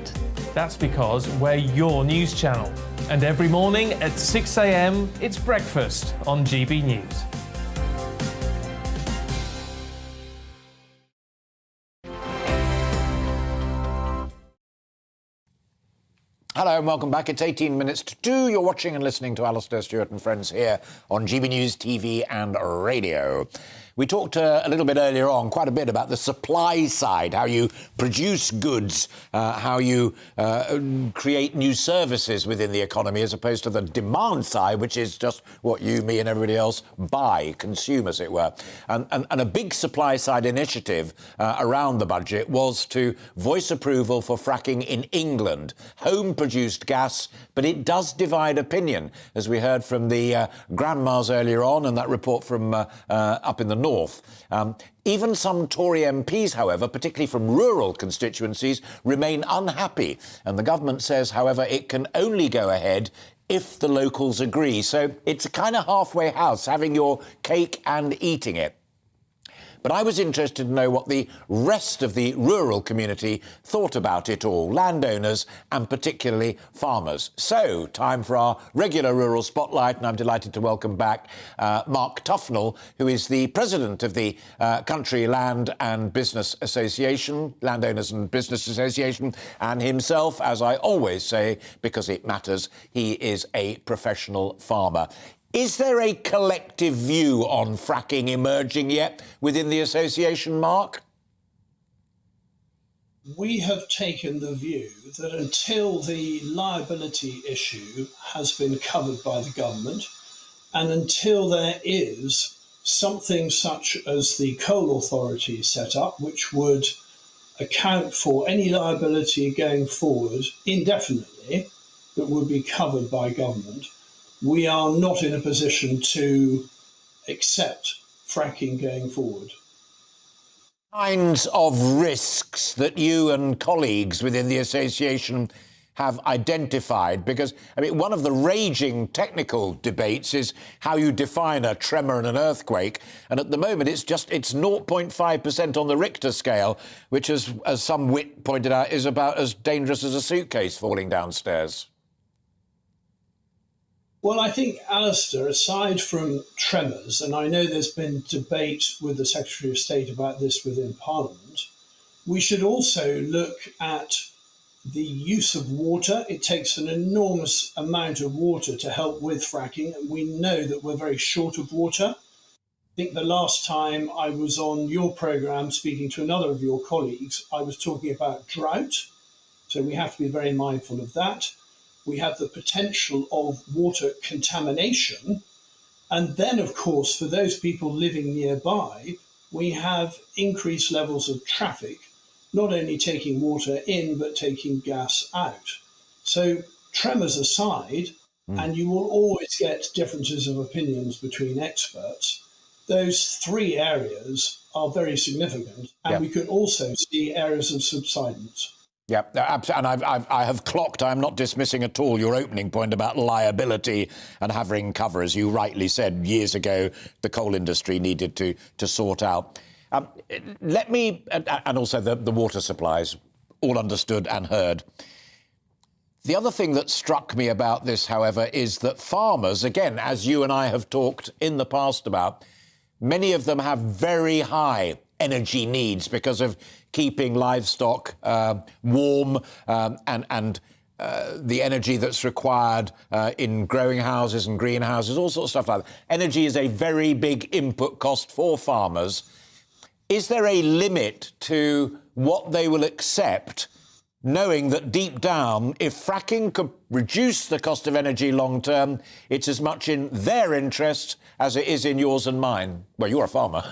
That's because we're your news channel. And every morning at 6 a.m, it's breakfast on GB News. Hello and welcome back. It's 18 minutes to 2. You're watching and listening to Alastair Stewart and friends here on GB News TV and radio. We talked a little bit earlier on, quite a bit, about the supply side, how you produce goods, how you create new services within the economy, as opposed to the demand side, which is just what you, me and everybody else buy, consume, as it were. And a big supply side initiative around the budget was to voice approval for fracking in England. Home-produced gas, but it does divide opinion, as we heard from the grandmas earlier on, and that report from up in the north. Even some Tory MPs, however, particularly from rural constituencies, remain unhappy. And the government says, however, it can only go ahead if the locals agree. So it's a kind of halfway house, having your cake and eating it. But I was interested to know what the rest of the rural community thought about it all, landowners and particularly farmers. So, time for our regular rural spotlight, and I'm delighted to welcome back Mark Tuffnell, who is the president of the Country Land and Business Association, Landowners and Business Association, and himself, as I always say, because it matters, he is a professional farmer. Is there a collective view on fracking emerging yet within the association, Mark? We have taken the view that until the liability issue has been covered by the government, and until there is something such as the Coal Authority set up, which would account for any liability going forward indefinitely that would be covered by government, we are not in a position to accept fracking going forward. Kinds of risks that you and colleagues within the association have identified? Because, I mean, one of the raging technical debates is how you define a tremor and an earthquake. And at the moment, it's 0.5% on the Richter scale, which, as some wit pointed out, is about as dangerous as a suitcase falling downstairs. Well, I think, Alastair, aside from tremors, and I know there's been debate with the Secretary of State about this within Parliament, we should also look at the use of water. It takes an enormous amount of water to help with fracking, and we know that we're very short of water. I think the last time I was on your programme speaking to another of your colleagues, I was talking about drought, so we have to be very mindful of that. We have the potential of water contamination. And then, of course, for those people living nearby, we have increased levels of traffic, not only taking water in, but taking gas out. So tremors aside, and you will always get differences of opinions between experts, those three areas are very significant. And we could also see areas of subsidence. Yeah, and I have clocked, I'm not dismissing at all your opening point about liability and having cover. As you rightly said, years ago, the coal industry needed to sort out. Let me, and also the water supplies, all understood and heard. The other thing that struck me about this, however, is that farmers, again, as you and I have talked in the past about, many of them have very high energy needs because of keeping livestock warm and the energy that's required in growing houses and greenhouses, all sorts of stuff like that. Energy is a very big input cost for farmers. Is there a limit to what they will accept, knowing that deep down, if fracking could reduce the cost of energy long term, it's as much in their interest as it is in yours and mine? Well, you're a farmer.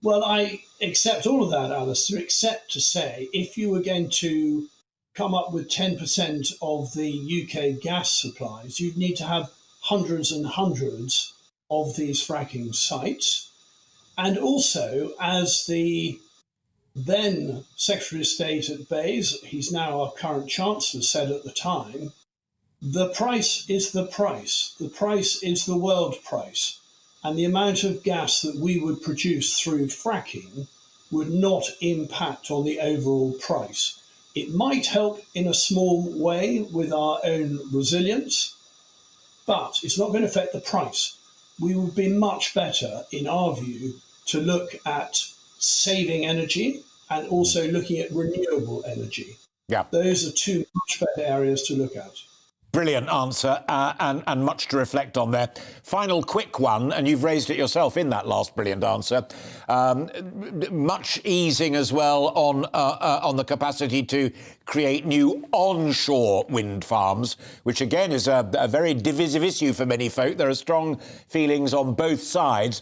Well, I accept all of that, Alastair, except to say if you were going to come up with 10% of the UK gas supplies, you'd need to have hundreds and hundreds of these fracking sites. And also, as the then Secretary of State at Bayes, he's now our current Chancellor, said at the time, the price is the price. The price is the world price. And the amount of gas that we would produce through fracking would not impact on the overall price. It might help in a small way with our own resilience, but it's not going to affect the price. We would be much better, in our view, to look at saving energy and also looking at renewable energy. Yeah. Those are two much better areas to look at. Brilliant answer and much to reflect on there. Final quick one, and you've raised it yourself in that last brilliant answer. Much easing as well on the capacity to create new onshore wind farms, which again is a very divisive issue for many folk. There are strong feelings on both sides.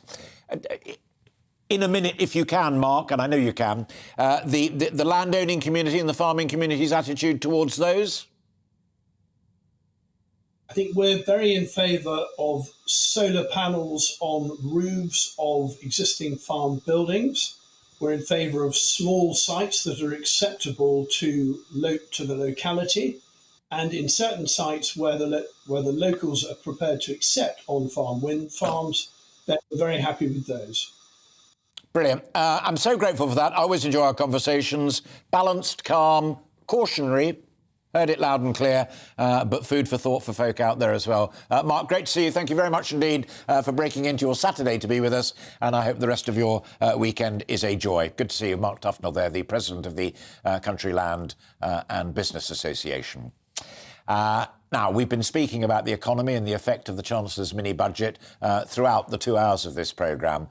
In a minute, if you can, Mark, and I know you can, the landowning community and the farming community's attitude towards those? I think we're very in favour of solar panels on roofs of existing farm buildings. We're in favour of small sites that are acceptable to the locality, and in certain sites where the locals are prepared to accept on-farm wind farms, then we're very happy with those. Brilliant. I'm so grateful for that. I always enjoy our conversations. Balanced, calm, cautionary. Heard it loud and clear, but food for thought for folk out there as well. Mark, great to see you. Thank you very much indeed for breaking into your Saturday to be with us, and I hope the rest of your weekend is a joy. Good to see you. Mark Tuffnell there, the President of the Country Land and Business Association. Now, we've been speaking about the economy and the effect of the Chancellor's mini-budget throughout the 2 hours of this programme.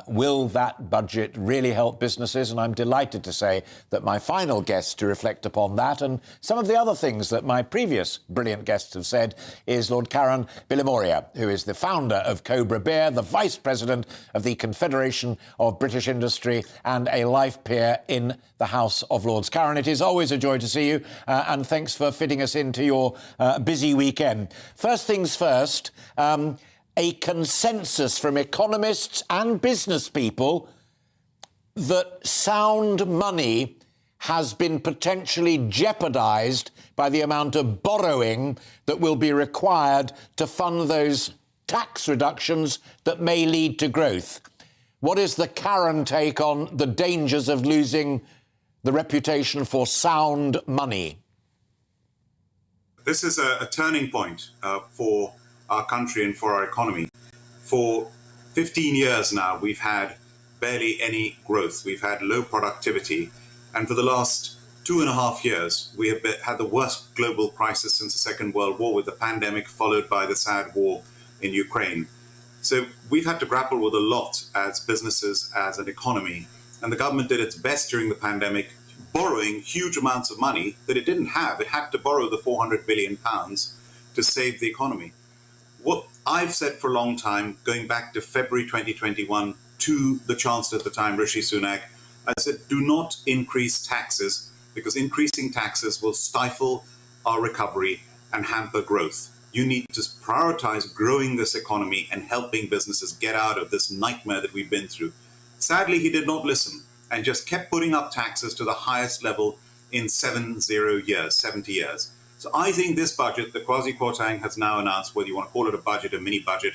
Will that budget really help businesses? And I'm delighted to say that my final guest to reflect upon that and some of the other things that my previous brilliant guests have said is Lord Karen Bilimoria, who is the founder of Cobra Beer, the Vice President of the Confederation of British Industry and a life peer in the House of Lords. Karen, it is always a joy to see you and thanks for fitting us into your busy weekend. First things first, a consensus from economists and business people that sound money has been potentially jeopardised by the amount of borrowing that will be required to fund those tax reductions that may lead to growth. What is the Karen take on the dangers of losing the reputation for sound money? This is a turning point for our country and for our economy. For 15 years now, we've had barely any growth. We've had low productivity. And for the last 2.5 years, we have had the worst global crisis since the Second World War, with the pandemic followed by the sad war in Ukraine. So we've had to grapple with a lot as businesses, as an economy. And the government did its best during the pandemic, borrowing huge amounts of money that it didn't have. It had to borrow the £400 billion to save the economy. What I've said for a long time, going back to February 2021 to the Chancellor at the time, Rishi Sunak, I said, do not increase taxes, because increasing taxes will stifle our recovery and hamper growth. You need to prioritise growing this economy and helping businesses get out of this nightmare that we've been through. Sadly, he did not listen and just kept putting up taxes to the highest level in 70 years. So I think this budget, the Kwasi Kwarteng has now announced, whether you want to call it a budget, a mini budget,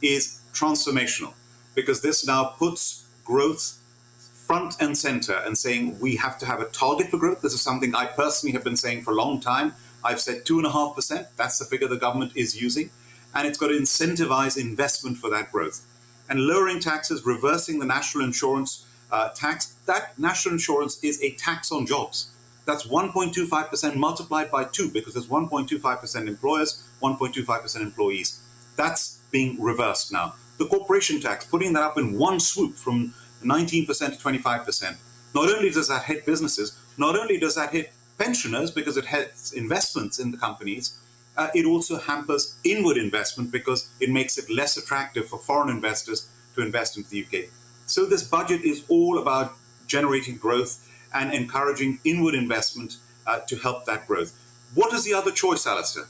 is transformational, because this now puts growth front and center and saying we have to have a target for growth. This is something I personally have been saying for a long time. I've said 2.5%. That's the figure the government is using. And it's got to incentivize investment for that growth. And lowering taxes, reversing the national insurance tax, that national insurance is a tax on jobs. That's 1.25% multiplied by 2, because there's 1.25% employers, 1.25% employees. That's being reversed now. The corporation tax, putting that up in one swoop from 19% to 25%. Not only does that hit businesses, not only does that hit pensioners because it hits investments in the companies, it also hampers inward investment because it makes it less attractive for foreign investors to invest into the UK. So this budget is all about generating growth and encouraging inward investment to help that growth. What is the other choice, Alastair?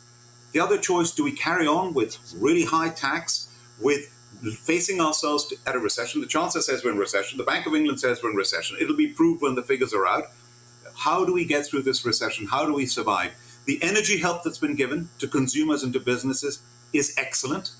The other choice, do we carry on with really high tax, with facing ourselves at a recession? The Chancellor says we're in recession. The Bank of England says we're in recession. It'll be proved when the figures are out. How do we get through this recession? How do we survive? The energy help that's been given to consumers and to businesses is excellent.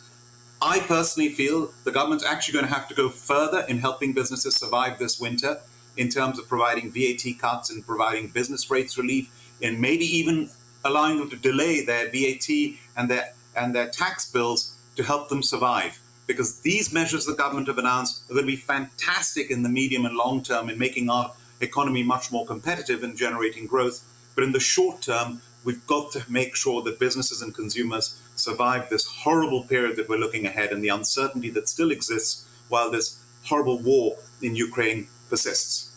I personally feel the government's actually going to have to go further in helping businesses survive this winter in terms of providing VAT cuts and providing business rates relief, and maybe even allowing them to delay their VAT and their tax bills to help them survive. Because these measures the government have announced are going to be fantastic in the medium and long term in making our economy much more competitive and generating growth. But in the short term, we've got to make sure that businesses and consumers survive this horrible period that we're looking ahead and the uncertainty that still exists while this horrible war in Ukraine persists.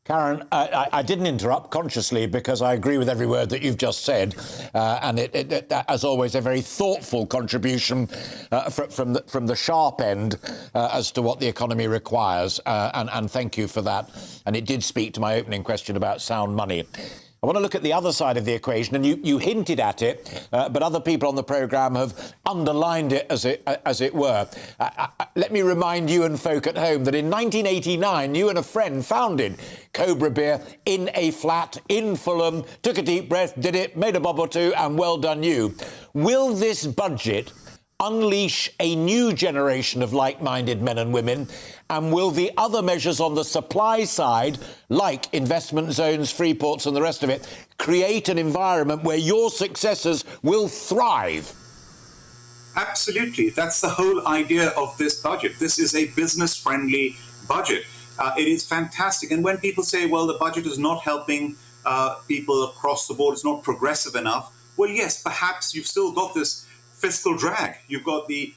Karen, I didn't interrupt consciously because I agree with every word that you've just said, and it, as always, a very thoughtful contribution from the sharp end as to what the economy requires, and thank you for that. And it did speak to my opening question about sound money. I want to look at the other side of the equation, and you hinted at it, but other people on the programme have underlined it, as it were. Let me remind you and folk at home that in 1989, you and a friend founded Cobra Beer in a flat in Fulham, took a deep breath, did it, made a bob or two, and well done you. Will this budget unleash a new generation of like-minded men and women? And will the other measures on the supply side, like investment zones, free ports and the rest of it, create an environment where your successors will thrive? Absolutely. That's the whole idea of this budget. This is a business-friendly budget. It is fantastic. And when people say, well, the budget is not helping people across the board, it's not progressive enough, well, yes, perhaps you've still got this fiscal drag. You've got the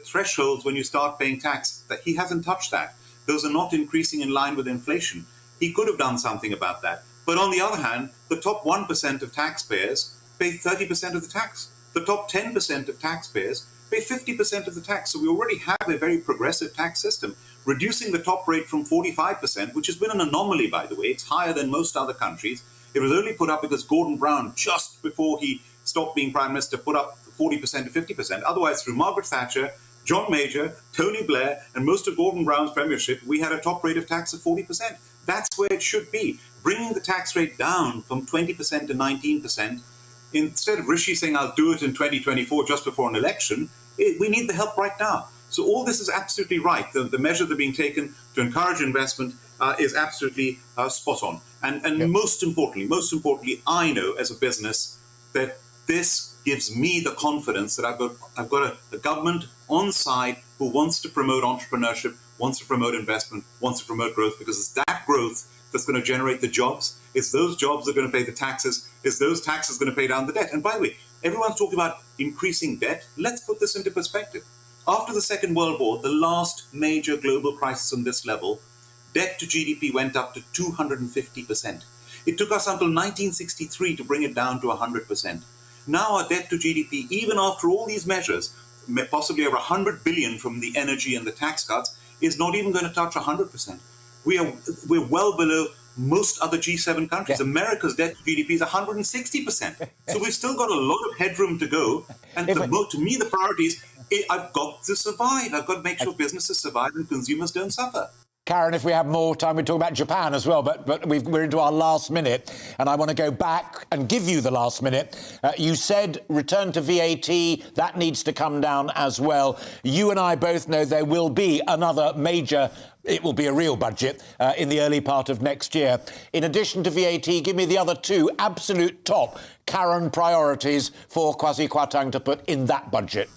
thresholds when you start paying tax, that he hasn't touched that. Those are not increasing in line with inflation. He could have done something about that. But on the other hand, the top 1% of taxpayers pay 30% of the tax. The top 10% of taxpayers pay 50% of the tax. So we already have a very progressive tax system. Reducing the top rate from 45%, which has been an anomaly, by the way, it's higher than most other countries. It was only put up because Gordon Brown, just before he stopped being Prime Minister, put up 40% to 50%. Otherwise, through Margaret Thatcher, John Major, Tony Blair, and most of Gordon Brown's premiership, we had a top rate of tax of 40%. That's where it should be. Bringing the tax rate down from 20% to 19%, instead of Rishi saying, I'll do it in 2024 just before an election, we need the help right now. So all this is absolutely right. The measures that are being taken to encourage investment is absolutely spot on. And most importantly, I know as a business that this gives me the confidence that I've got a government on side who wants to promote entrepreneurship, wants to promote investment, wants to promote growth, because it's that growth that's going to generate the jobs. It's those jobs that are going to pay the taxes. It's those taxes going to pay down the debt. And by the way, everyone's talking about increasing debt. Let's put this into perspective. After the Second World War, the last major global crisis on this level, debt to GDP went up to 250%. It took us until 1963 to bring it down to 100%. Now our debt to GDP, even after all these measures, possibly over 100 billion from the energy and the tax cuts, is not even going to touch 100%. We're well below most other G7 countries. America's debt to GDP is 160%. So we've still got a lot of headroom to go. And to me, the priority is I've got to survive. I've got to make sure businesses survive and consumers don't suffer. Karen, if we have more time, we'd talk about Japan as well, but we're into our last minute, and I want to go back and give you the last minute. You said return to VAT, that needs to come down as well. You and I both know there will be another major, it will be a real budget in the early part of next year. In addition to VAT, give me the other two absolute top Karen priorities for Kwasi Kwarteng to put in that budget.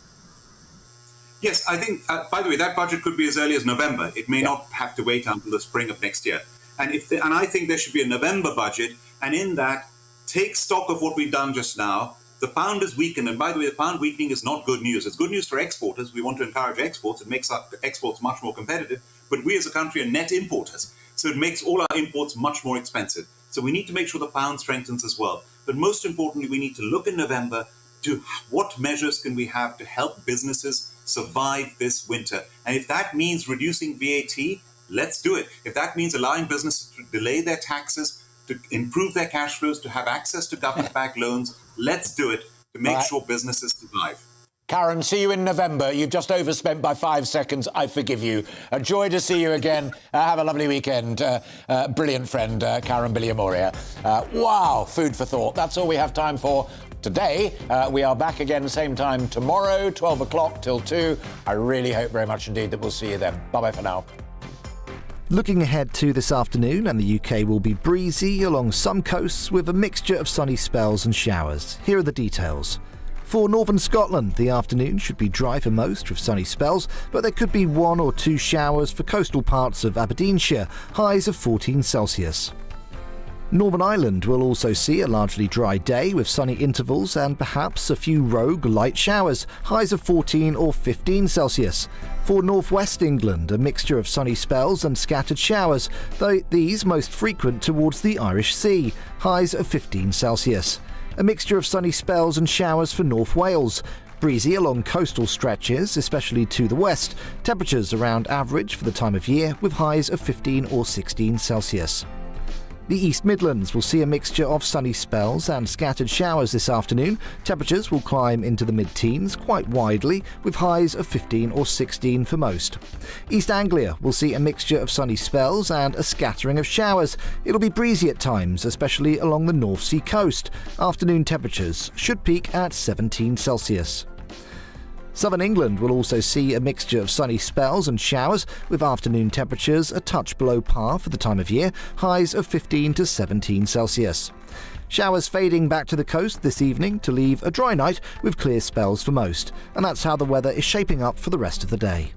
Yes, I think, by the way, that budget could be as early as November. It may not have to wait until the spring of next year. And I think there should be a November budget, and in that, take stock of what we've done just now. The pound is weakened, and by the way, the pound weakening is not good news. It's good news for exporters. We want to encourage exports. It makes our exports much more competitive. But we as a country are net importers, so it makes all our imports much more expensive. So we need to make sure the pound strengthens as well. But most importantly, we need to look in November to what measures can we have to help businesses survive this winter. And if that means reducing VAT, let's do it. If that means allowing businesses to delay their taxes, to improve their cash flows, to have access to government-backed loans, let's do it to make sure businesses survive. Karen, see you in November. You've just overspent by 5 seconds. I forgive you. A joy to see you again. Have a lovely weekend. Brilliant friend, Karen Bilimoria. Wow, food for thought. That's all we have time for today. We are back again same time tomorrow, 12 o'clock till 2. I really hope very much indeed that we'll see you then. Bye-bye for now. Looking ahead to this afternoon, and the UK will be breezy along some coasts with a mixture of sunny spells and showers. Here are the details. For northern Scotland, the afternoon should be dry for most with sunny spells, but there could be 1 or 2 showers for coastal parts of Aberdeenshire, highs of 14 Celsius. Northern Ireland will also see a largely dry day with sunny intervals and perhaps a few rogue light showers, highs of 14 or 15 Celsius. For northwest England, a mixture of sunny spells and scattered showers, though these most frequent towards the Irish Sea, highs of 15 Celsius. A mixture of sunny spells and showers for North Wales. Breezy along coastal stretches, especially to the west. Temperatures around average for the time of year with highs of 15 or 16 Celsius. The East Midlands will see a mixture of sunny spells and scattered showers this afternoon. Temperatures will climb into the mid-teens quite widely, with highs of 15 or 16 for most. East Anglia will see a mixture of sunny spells and a scattering of showers. It'll be breezy at times, especially along the North Sea coast. Afternoon temperatures should peak at 17 Celsius. Southern England will also see a mixture of sunny spells and showers, with afternoon temperatures a touch below par for the time of year, highs of 15 to 17 Celsius. Showers fading back to the coast this evening to leave a dry night with clear spells for most, and that's how the weather is shaping up for the rest of the day.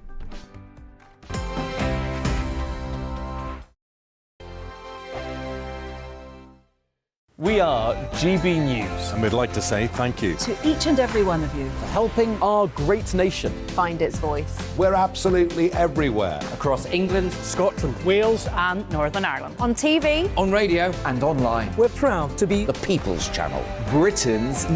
We are GB News. And we'd like to say thank you To each and every one of you. For helping our great nation. Find its voice. We're absolutely everywhere. Across England, Scotland, Wales and Northern Ireland. On TV, on radio, and online. We're proud to be The People's Channel. Britain's